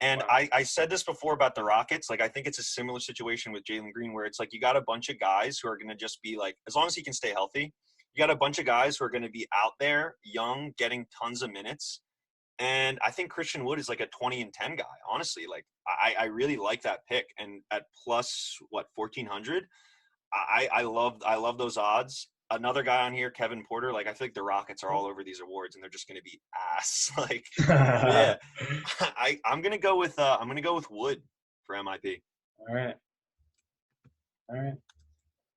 And I said this before about the Rockets. Like, I think it's a similar situation with Jalen Green, where it's like you got a bunch of guys who are going to just be like, as long as he can stay healthy, you got a bunch of guys who are going to be out there, young, getting tons of minutes. And I think Christian Wood is like a 20 and 10 guy, honestly. Like, I really like that pick. And at plus 1,400, I love those odds. Another guy on here, Kevin Porter. Like, I feel like the Rockets are all over these awards, and they're just going to be ass. Like, yeah, I'm gonna go with Wood for MIP. All right.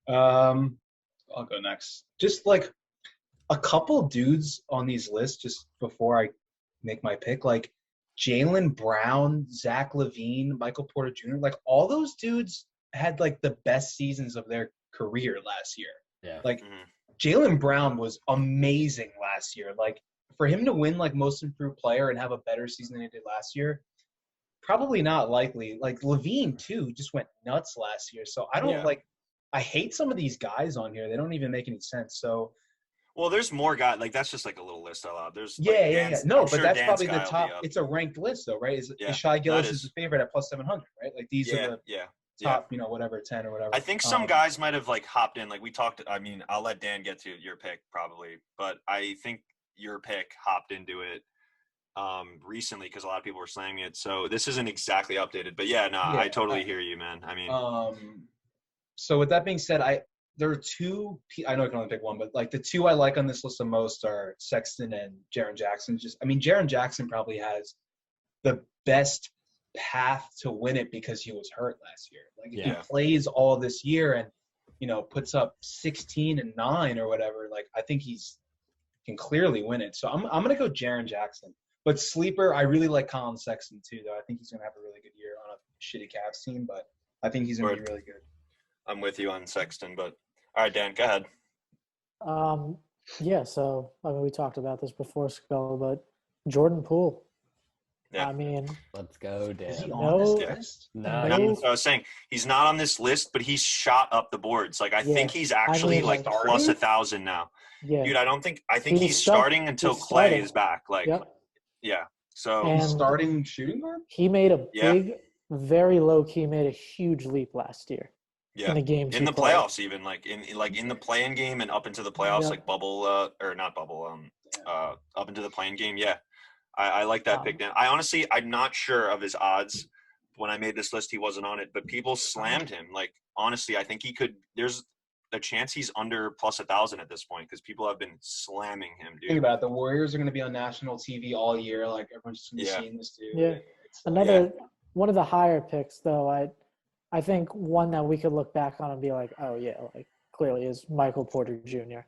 I'll go next. Just like a couple dudes on these lists, just before I make my pick, like Jaylen Brown, Zach LaVine, Michael Porter Jr. Like, all those dudes had like the best seasons of their career last year. Yeah. Like, Jaylen Brown was amazing last year. Like, for him to win like most improved player and have a better season than he did last year, probably not likely. Like, LaVine too just went nuts last year. So I don't I hate some of these guys on here. They don't even make any sense. So, well, there's more guys. Like, that's just like a little list I love. There's No, but that's probably the top. It's a ranked list though, right? Is Shai Gilgeous is the favorite at plus 700, right? Like, these are the top, whatever 10 or whatever. I think some guys might have like hopped in. Like, we talked. I mean, I'll let Dan get to your pick probably, but I think your pick hopped into it recently because a lot of people were saying it. So this isn't exactly updated, but I totally hear you, man. I mean, so with that being said, there are two. I know I can only pick one, but like the two I like on this list the most are Sexton and Jaren Jackson. Jaren Jackson probably has the best path to win it because he was hurt last year. Like if he plays all this year and puts up 16 and 9 or whatever, like I think can clearly win it. So I'm gonna go Jaren Jackson. But sleeper, I really like Colin Sexton too, though. I think he's gonna have a really good year on a shitty Cavs team, but I think he's gonna be really good. I'm with you on Sexton, but all right, Dan, go ahead. Yeah, so I mean we talked about this before, Scull, but Jordan Poole. Yeah. I mean, let's go, Dan. Is he on this list? No. I was saying he's not on this list, but he's shot up the boards. Like I think he's actually like plus 1,000 now. Yeah. Dude, I think he's starting until Clay is back. Like, yeah. So he's starting shooting guard? He made a big, very low key, made a huge leap last year. Yeah. In the games. In the playoffs, even like in the play-in game and up into the playoffs, like bubble or not bubble, up into the play-in game. Yeah. I like that pick, Dan. I'm not sure of his odds. When I made this list, he wasn't on it, but people slammed him. Like, honestly, I think he could – there's a chance he's under plus 1,000 at this point because people have been slamming him, dude. Think about it. The Warriors are going to be on national TV all year. Like, everyone's just going to be seeing this dude. Yeah. One of the higher picks, though, I think one that we could look back on and be like, oh, yeah, like, clearly is Michael Porter Jr.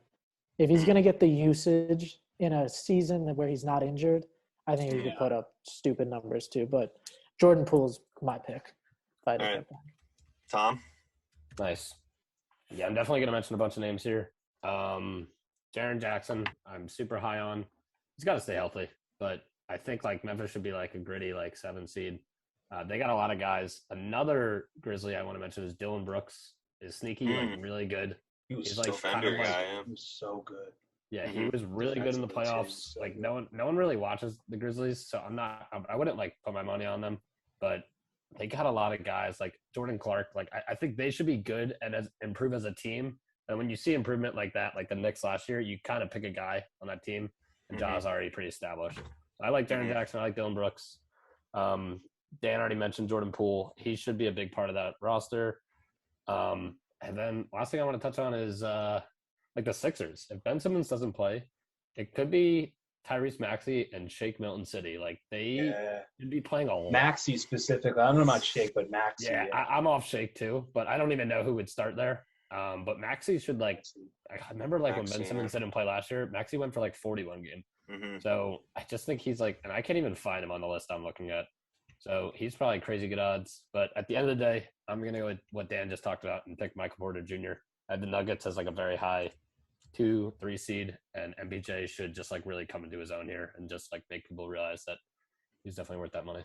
If he's going to get the usage in a season where he's not injured – I think he could put up stupid numbers too, but Jordan Poole's my pick. All right. Tom? Nice. Yeah, I'm definitely going to mention a bunch of names here. Jaren Jackson, I'm super high on. He's got to stay healthy, but I think like Memphis should be like a gritty like 7 seed. They got a lot of guys. Another Grizzly I want to mention is Dylan Brooks. Is sneaky, like really good. He's like defender guy. He was so good. Yeah, he was really good in the playoffs. Like no one really watches the Grizzlies, so I wouldn't like put my money on them. But they got a lot of guys like Jordan Clark. Like I think they should be good and improve as a team. And when you see improvement like that, like the Knicks last year, you kind of pick a guy on that team. And Ja's already pretty established. I like Jaren Jackson. I like Dylan Brooks. Dan already mentioned Jordan Poole. He should be a big part of that roster. And then last thing I want to touch on is like the Sixers. If Ben Simmons doesn't play, it could be Tyrese Maxey and Shake Milton City. Like they should be playing a lot. Maxey specifically. I don't know about Shake, but Maxey. Yeah, I'm off Shake too, but I don't even know who would start there. But Maxey should like – I remember like when Ben Simmons didn't play last year, Maxey went for like 41 game. So I just think he's like – and I can't even find him on the list I'm looking at. So he's probably crazy good odds. But at the end of the day, I'm going to go with what Dan just talked about and pick Michael Porter Jr. I have the Nuggets as like a very high 2-3 seed, and MPJ should just like really come into his own here and just like make people realize that he's definitely worth that money.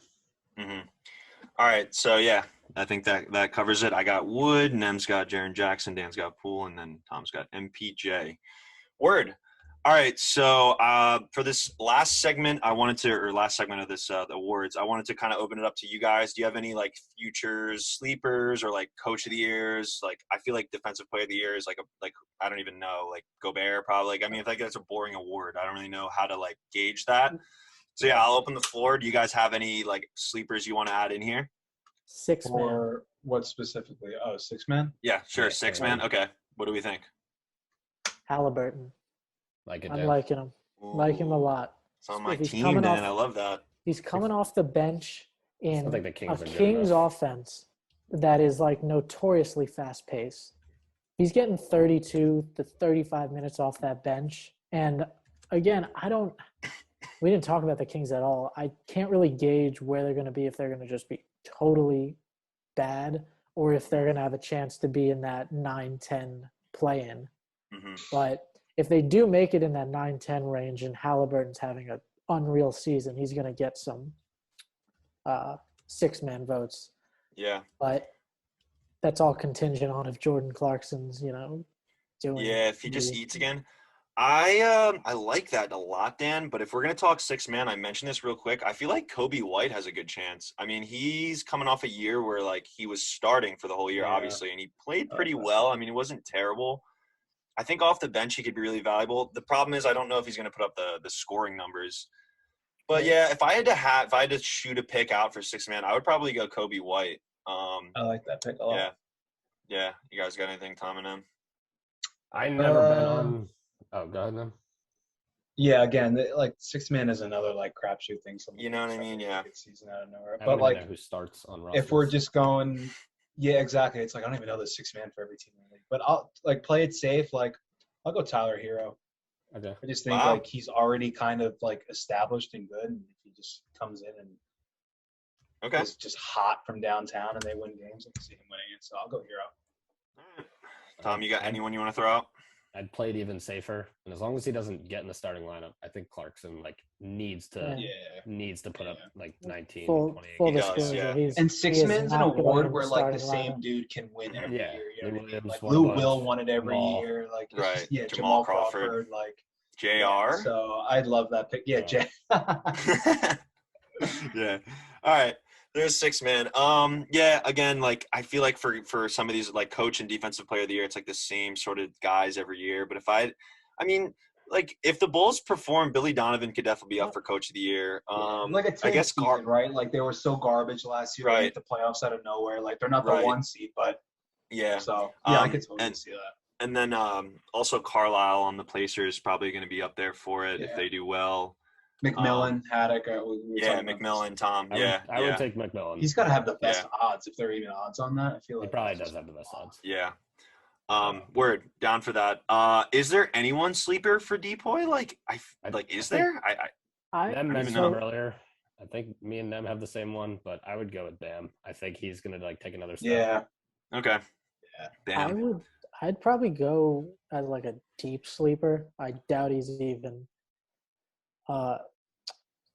All right, so yeah, I think that covers it. I got Wood, Nem's got Jaren Jackson, Dan's got Poole, and then Tom's got MPJ. Word. All right, so for this last segment of this awards, I wanted to kind of open it up to you guys. Do you have any like futures, sleepers, or like coach of the years? Like I feel like defensive player of the year is like I don't even know, like Gobert probably. Like I mean, I think that's a boring award. I don't really know how to like gauge that. So yeah, I'll open the floor. Do you guys have any like sleepers you want to add in here? 6 man. Or what specifically? Oh, 6 man? Yeah, sure. 6 man. Okay. What do we think? Halliburton. I'm liking him. Ooh, like him a lot. it's on my team, Dan. I love that. He's coming off the bench in I think the Kings a are good Kings enough. offense that is like notoriously fast paced. He's getting 32 to 35 minutes off that bench. And again, we didn't talk about the Kings at all. I can't really gauge where they're going to be, if they're going to just be totally bad or if they're going to have a chance to be in that 9-10 play-in. But if they do make it in that 9-10 range and Halliburton's having an unreal season, he's going to get some 6-man votes. Yeah. But that's all contingent on if Jordan Clarkson's, doing. Yeah, if he just eats again. I like that a lot, Dan. But if we're gonna talk 6-man, I mentioned this real quick. I feel like Kobe White has a good chance. I mean, he's coming off a year where like he was starting for the whole year, obviously, and he played pretty well. I mean, he wasn't terrible. I think off the bench he could be really valuable. The problem is I don't know if he's gonna put up the scoring numbers. But yeah, if I had to shoot a pick out for 6-man, I would probably go Kobe White. I like that pick a lot. Yeah. You guys got anything, Tom and him? I never been on. Oh, go ahead, man. Yeah, again, like six man is another like crapshoot thing. You know what I mean? Yeah. Good season out of nowhere. I But don't even know like, who starts on rosters. if we're just going, yeah, exactly. It's like I don't even know the six man for every team in the league. But I'll like play it safe. Like I'll go Tyler Hero. Okay. I just think like he's already kind of like established and good, and if he just comes in and is just hot from downtown and they win games, I can see him winning it. So I'll go Hero. Tom, you got anyone you want to throw out? I'd play it even safer, and as long as he doesn't get in the starting lineup, I think Clarkson like needs to put up like 19, 20. Full He does, disclosure, yeah. And six man's an not gonna award win where the like the starting same lineup. dude can win every Yeah. year. You Lou know what I mean? Williams Like won a Lou bunch. Will won it every Jamal. year. Like it's Right. just, yeah, Jamal Jamal Crawford. Like JR. yeah, so I'd love that pick. Yeah, Jay. Yeah. All right. There's six man. Yeah, again, like I feel like for some of these like coach and defensive player of the year, it's like the same sort of guys every year. But I mean, like if the Bulls perform, Billy Donovan could definitely be up for coach of the year. Like a I guess season, right? Like they were so garbage last year. Right. They hit the playoffs out of nowhere. Like they're not the one seed, but yeah. So yeah, I could totally see that. And then also Carlisle on the Pacers is probably going to be up there for it if they do well. McMillan, Haddock. McMillan, Tom. I would take McMillan. He's got to have the best odds if there are even odds on that. I feel like he probably does have the best odds. Yeah. Word down for that. Is there anyone sleeper for Depoy? Is there? I mentioned him earlier. I think me and them have the same one, but I would go with Bam. I think he's gonna like take another step. Yeah. Okay. Yeah. Bam. I'd probably go as like a deep sleeper. I doubt he's even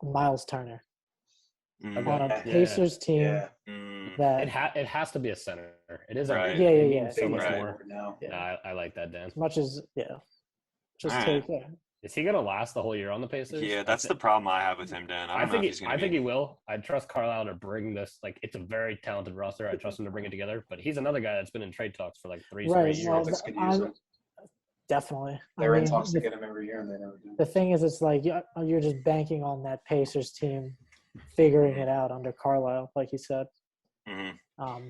Miles Turner on a Pacers team. That it has to be a center. It is right. Yeah. So much right. more. Yeah. I like that, Dan. As much as just All take right. it. Is he gonna last the whole year on the Pacers? Yeah, that's the problem I have with him, Dan. I think he will. I trust Carlisle to bring this. Like, it's a very talented roster. I trust him to bring it together. But he's another guy that's been in trade talks for like 3 straight years. Definitely. They're in talks to get him every year, and they never do. The thing is, it's like you're just banking on that Pacers team figuring it out under Carlisle, like you said. Mm-hmm.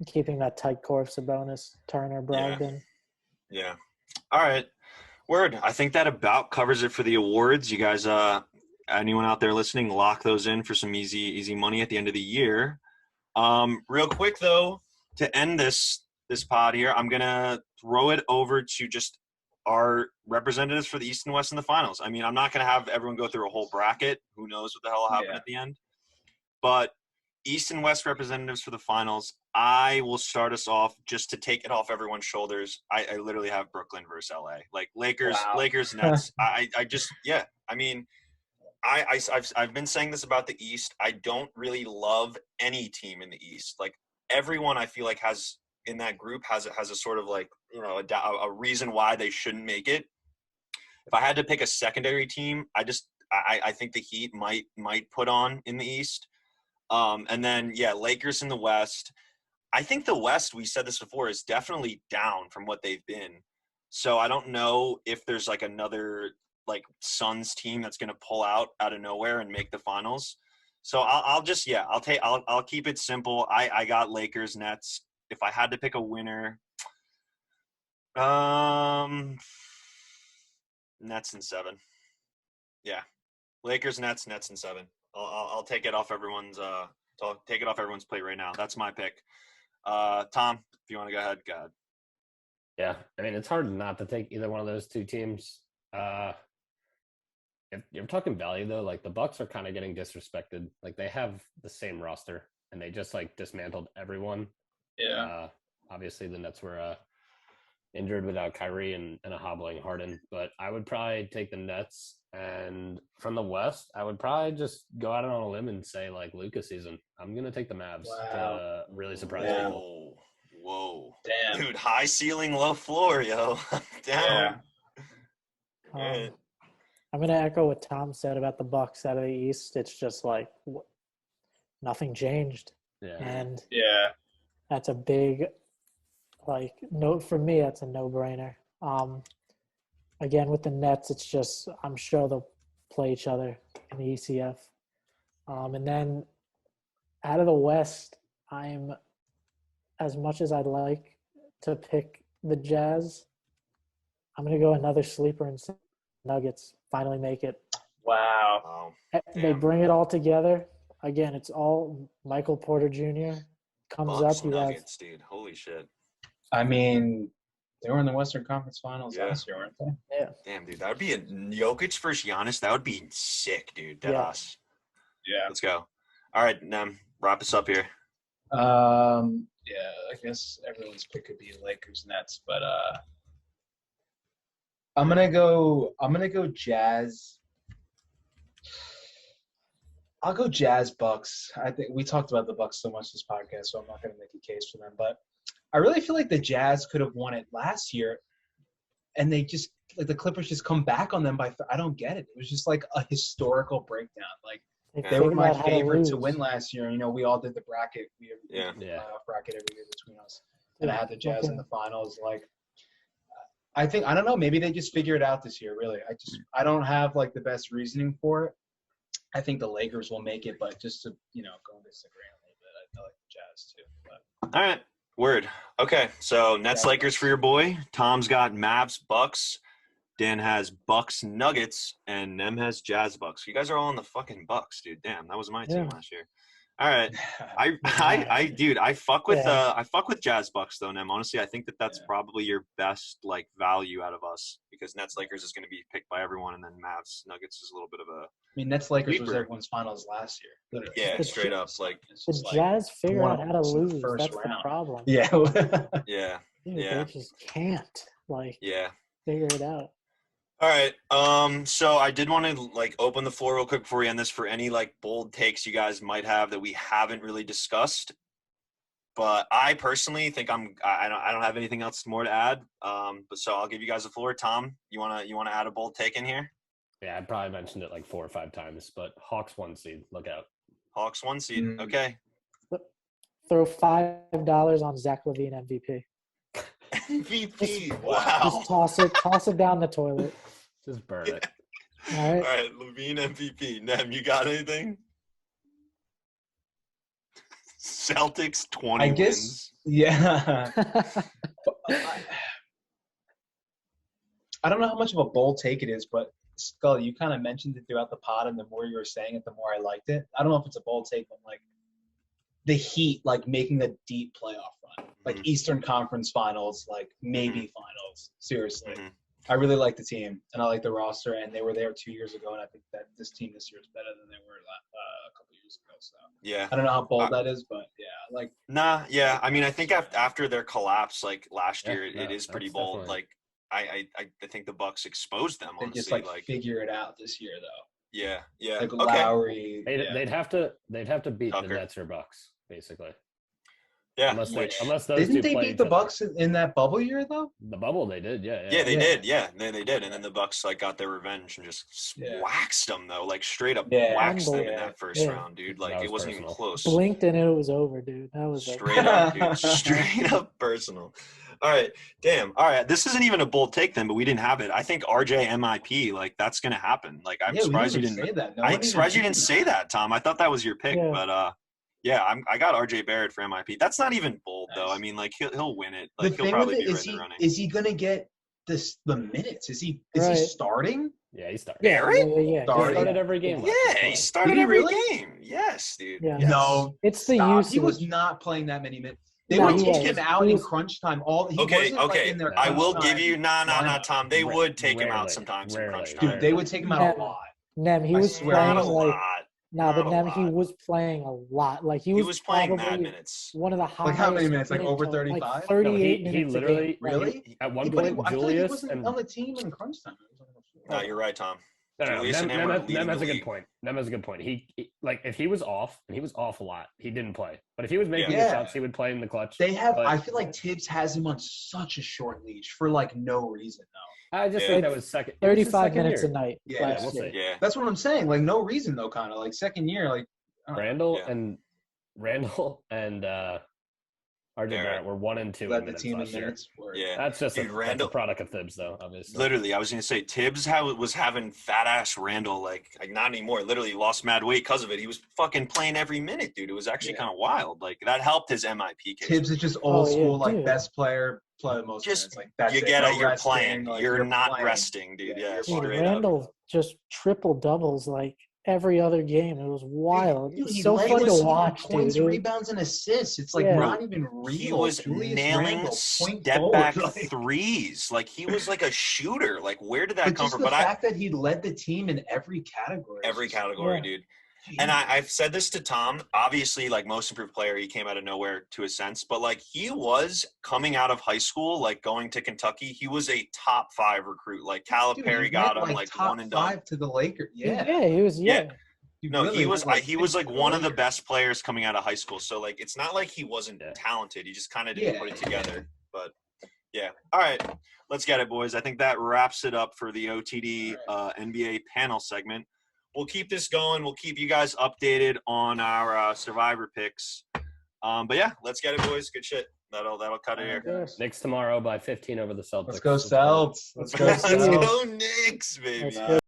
Keeping that tight core, Sabonis, Turner, Brogdon. Yeah. All right. Word. I think that about covers it for the awards. You guys, anyone out there listening, lock those in for some easy money at the end of the year. Real quick though, to end this pod here, I'm gonna throw it over to just our representatives for the East and West in the finals. I mean, I'm not gonna have everyone go through a whole bracket. Who knows what the hell will happen at the end? But East and West representatives for the finals. I will start us off just to take it off everyone's shoulders. I literally have Brooklyn versus LA. Like Lakers, Nets. I just I mean, I've been saying this about the East. I don't really love any team in the East. Like everyone, I feel like has in that group has a sort of like a reason why they shouldn't make it. If I had to pick a secondary team, I think the Heat might put on in the East. And then Lakers in the West. I think the West, we said this before, is definitely down from what they've been. So I don't know if there's like another like Suns team that's going to pull out of nowhere and make the finals. So I'll keep it simple. I got Lakers, Nets. If I had to pick a winner, Nets in 7. Yeah. Lakers, Nets in 7. I'll take it off everyone's plate right now. That's my pick. Tom, if you want to go ahead, go ahead. Yeah, I mean it's hard not to take either one of those two teams. If you're talking value though, like the Bucks are kind of getting disrespected. Like they have the same roster and they just like dismantled everyone. Yeah. Obviously the Nets were injured without Kyrie and a hobbling Harden, but I would probably take the Nets. And from the West, I would probably just go out on a limb and say like Luka's season. I'm gonna take the Mavs to really surprise people. Whoa, damn, dude! High ceiling, low floor, yo. Down. I'm gonna echo what Tom said about the Bucks out of the East. It's just like nothing changed, and that's a big note for me. That's a no-brainer. Again, with the Nets, it's just I'm sure they'll play each other in the ECF. And then out of the West, I'm as much as I'd like to pick the Jazz, I'm gonna go another sleeper and say Nuggets finally make it. Wow. Oh, They damn. bring it all together. Again, it's all Michael Porter Jr. comes Bucks up. You have Nuggets, dude. Holy shit. I mean, they were in the Western Conference Finals Yeah. last year, weren't they? Damn, dude. That would be a Jokic versus Giannis. That would be sick, dude. Deadass. Yeah. Let's go. All right, Nem, wrap us up here. Yeah, I guess everyone's pick could be Lakers Nets, but I'm gonna go Jazz. I'll go Jazz Bucks. I think we talked about the Bucks so much this podcast, so I'm not gonna make a case for them. But I really feel like the Jazz could have won it last year, and they just like the Clippers just come back on them I don't get it. It was just like a historical breakdown. Like they were figured my out how to favorite to lose. win last year. You know, we all did the bracket. We have Yeah. the playoff bracket every year between us, and I had the Jazz Okay. in the finals. Like, I don't know. Maybe they just figure it out this year. Really, I don't have like the best reasoning for it. I think the Lakers will make it, but just to go against the grain a little bit, I like the Jazz too. But. All right. Word. Okay. So Nets Lakers for your boy. Tom's got Mavs Bucks. Dan has Bucks Nuggets, and Nem has Jazz Bucks. You guys are all in the fucking Bucks, dude. Damn, that was my team last year. All right. I fuck with Jazz Bucks though, Nem. Honestly, I think that's probably your best like value out of us because Nets Lakers is going to be picked by everyone, and then Mavs Nuggets is a little bit of a. I mean, Nets Lakers was Sleeper. everyone's finals last year. Literally. Yeah, straight up. Like It's The just like, Jazz figure one out of how to them's in the lose. first That's the round. problem. yeah. yeah, Dude, yeah. they just can't yeah. figure it out. All right. So I did want to like open the floor real quick before we end this for any like bold takes you guys might have that we haven't really discussed. But I personally think I don't have anything else more to add. But so I'll give you guys the floor. Tom, you wanna add a bold take in here? Yeah, I probably mentioned it like 4 or 5 times, but Hawks 1 seed. Look out. Hawks 1 seed. Okay. Throw $5 on Zach LaVine MVP. MVP. Wow. Just toss it down the toilet. Just burn it. All All right. right, Levine MVP. Nem, you got anything? Celtics 20 I guess, wins. yeah. I don't know how much of a bold take it is, but Scull, you kind of mentioned it throughout the pod, and the more you were saying it, the more I liked it. I don't know if it's a bold take, but like the Heat, like making a deep playoff run, like Eastern Conference Finals, like maybe finals. Seriously, I really like the team, and I like the roster, and they were there 2 years ago, and I think that this team this year is better than they were a couple years ago. So Yeah. I don't know how bold that is, but yeah, like. Nah, yeah. I mean, I think after their collapse, like last year, Yeah, it is pretty that's bold. definitely- Like, I think the Bucks exposed them. They Honestly, just like figure it out this year, though. yeah. Like Okay. Lowry. They'd have to beat Tucker. the Nets or Bucks, basically. Yeah. Unless which, those two Didn't they play beat each the other. Bucks in that bubble year though? The bubble they did, yeah. yeah, they Yeah. did. Yeah, they did. And then the Bucks like got their revenge and just Yeah. waxed them though, like straight up Yeah. waxed them in Yeah. that first Yeah. round, dude. That Like it was wasn't even personal. close. Blinked and it was over, dude. That was like, Straight up, dude. Straight up personal. All right. Damn. All right. This isn't even a bold take then, but we didn't have it. I think RJ MIP, like that's gonna happen. Like I'm surprised you didn't say that. I'm surprised you didn't say that, Tom. I thought that was your pick, Yeah. but yeah, I got RJ Barrett for MIP. That's not even bold though. Nice. I mean, like he'll win it. The Like he'll thing probably with it be right is in the running. is he gonna get the minutes? Is he Right. starting? Yeah, he started. Barrett? yeah. He Sorry. started every game. last Yeah, year. he started Did he every really? game. Yes, dude. Yeah. Yes. No, It's the stop. usage. He was not playing that many minutes. They No, would he take was. him out He in was- crunch time. He Okay, wasn't, like, okay. in their I crunch will time give you nah, lineup. Tom. They would take him out Rarely. sometimes in Rarely. crunch Dude, time. they would take him out Yeah. a lot. Nem, he I was swear playing Not a he like lot. nah, but Not a Nem, he lot. was playing a lot. Like He was playing mad probably minutes. one of the highest. Like how many minutes? Like over minute to- 35? Like No, 38 he minutes literally a game. Really? at one But point I feel like he Julius wasn't and on the team in crunch time. No, you're right, Tom. No, Julius and him are leading Nem has the a good league. point. Nem has a good point. He like if he was off, and he was off a lot, he didn't play. But if he was making Yeah. the shots, he would play in the clutch. They have. But I feel like Tibbs has him on such a short leash for like no reason though. I just Yeah. think that was second. it was his 35 second minutes year. a night. Yeah, last we'll year. see. Yeah. That's what I'm saying. Like no reason though. Kind of like second year. Like Randall Yeah. and RJ Barrett were 1 and 2 in led the minutes team in last year. minutes. Word. Yeah. That's just Dude, that's Randall- a product of Thibs, though, obviously. Literally, I was gonna say Tibbs was having fat ass Randall like not anymore. Literally lost mad weight because of it. He was fucking playing every minute, dude. It was actually Yeah. kind of wild. Like that helped his MIP case. Tibbs is just old Oh, yeah, school, like dude. best player, play most Just minutes. Like that's you it. get No it. You're resting, playing. like, You're not playing. resting, dude. Yeah, you're Dude, straight up. Randall just triple doubles like every other game. It was wild. Dude, It's he so led fun the to team in watch, points, dude. rebounds, and assists. It's like Yeah. not even real. He was Julius nailing Randle, point step forward. back Like, threes. Like he was like a shooter. Like where did that but come just from? the But fact that he led the team in every category. is every just- category, Yeah. dude. And I've said this to Tom. Obviously, like most improved player, he came out of nowhere to a sense. But like he was coming out of high school, like going to Kentucky. He was a top 5 recruit. Like Dude, Calipari he got went, him like top 1 and done. 5 to the Lakers. Yeah. Yeah, he was. Yeah. Yeah, No, really he was went, he was like to the one of the Lakers. best players coming out of high school. So like it's not like he wasn't Yeah. talented. He just kind of didn't Yeah. put it together. But yeah. All right. Let's get it, boys. I think that wraps it up for the OTD NBA panel segment. We'll keep this going. We'll keep you guys updated on our survivor picks. But yeah, let's get it, boys. Good shit. That'll cut it here. Yes. Knicks tomorrow by 15 over the Celtics. Let's go, Celts. Let's Let's go, go, Let's Celtics. Celts. go Knicks, baby. Let's go.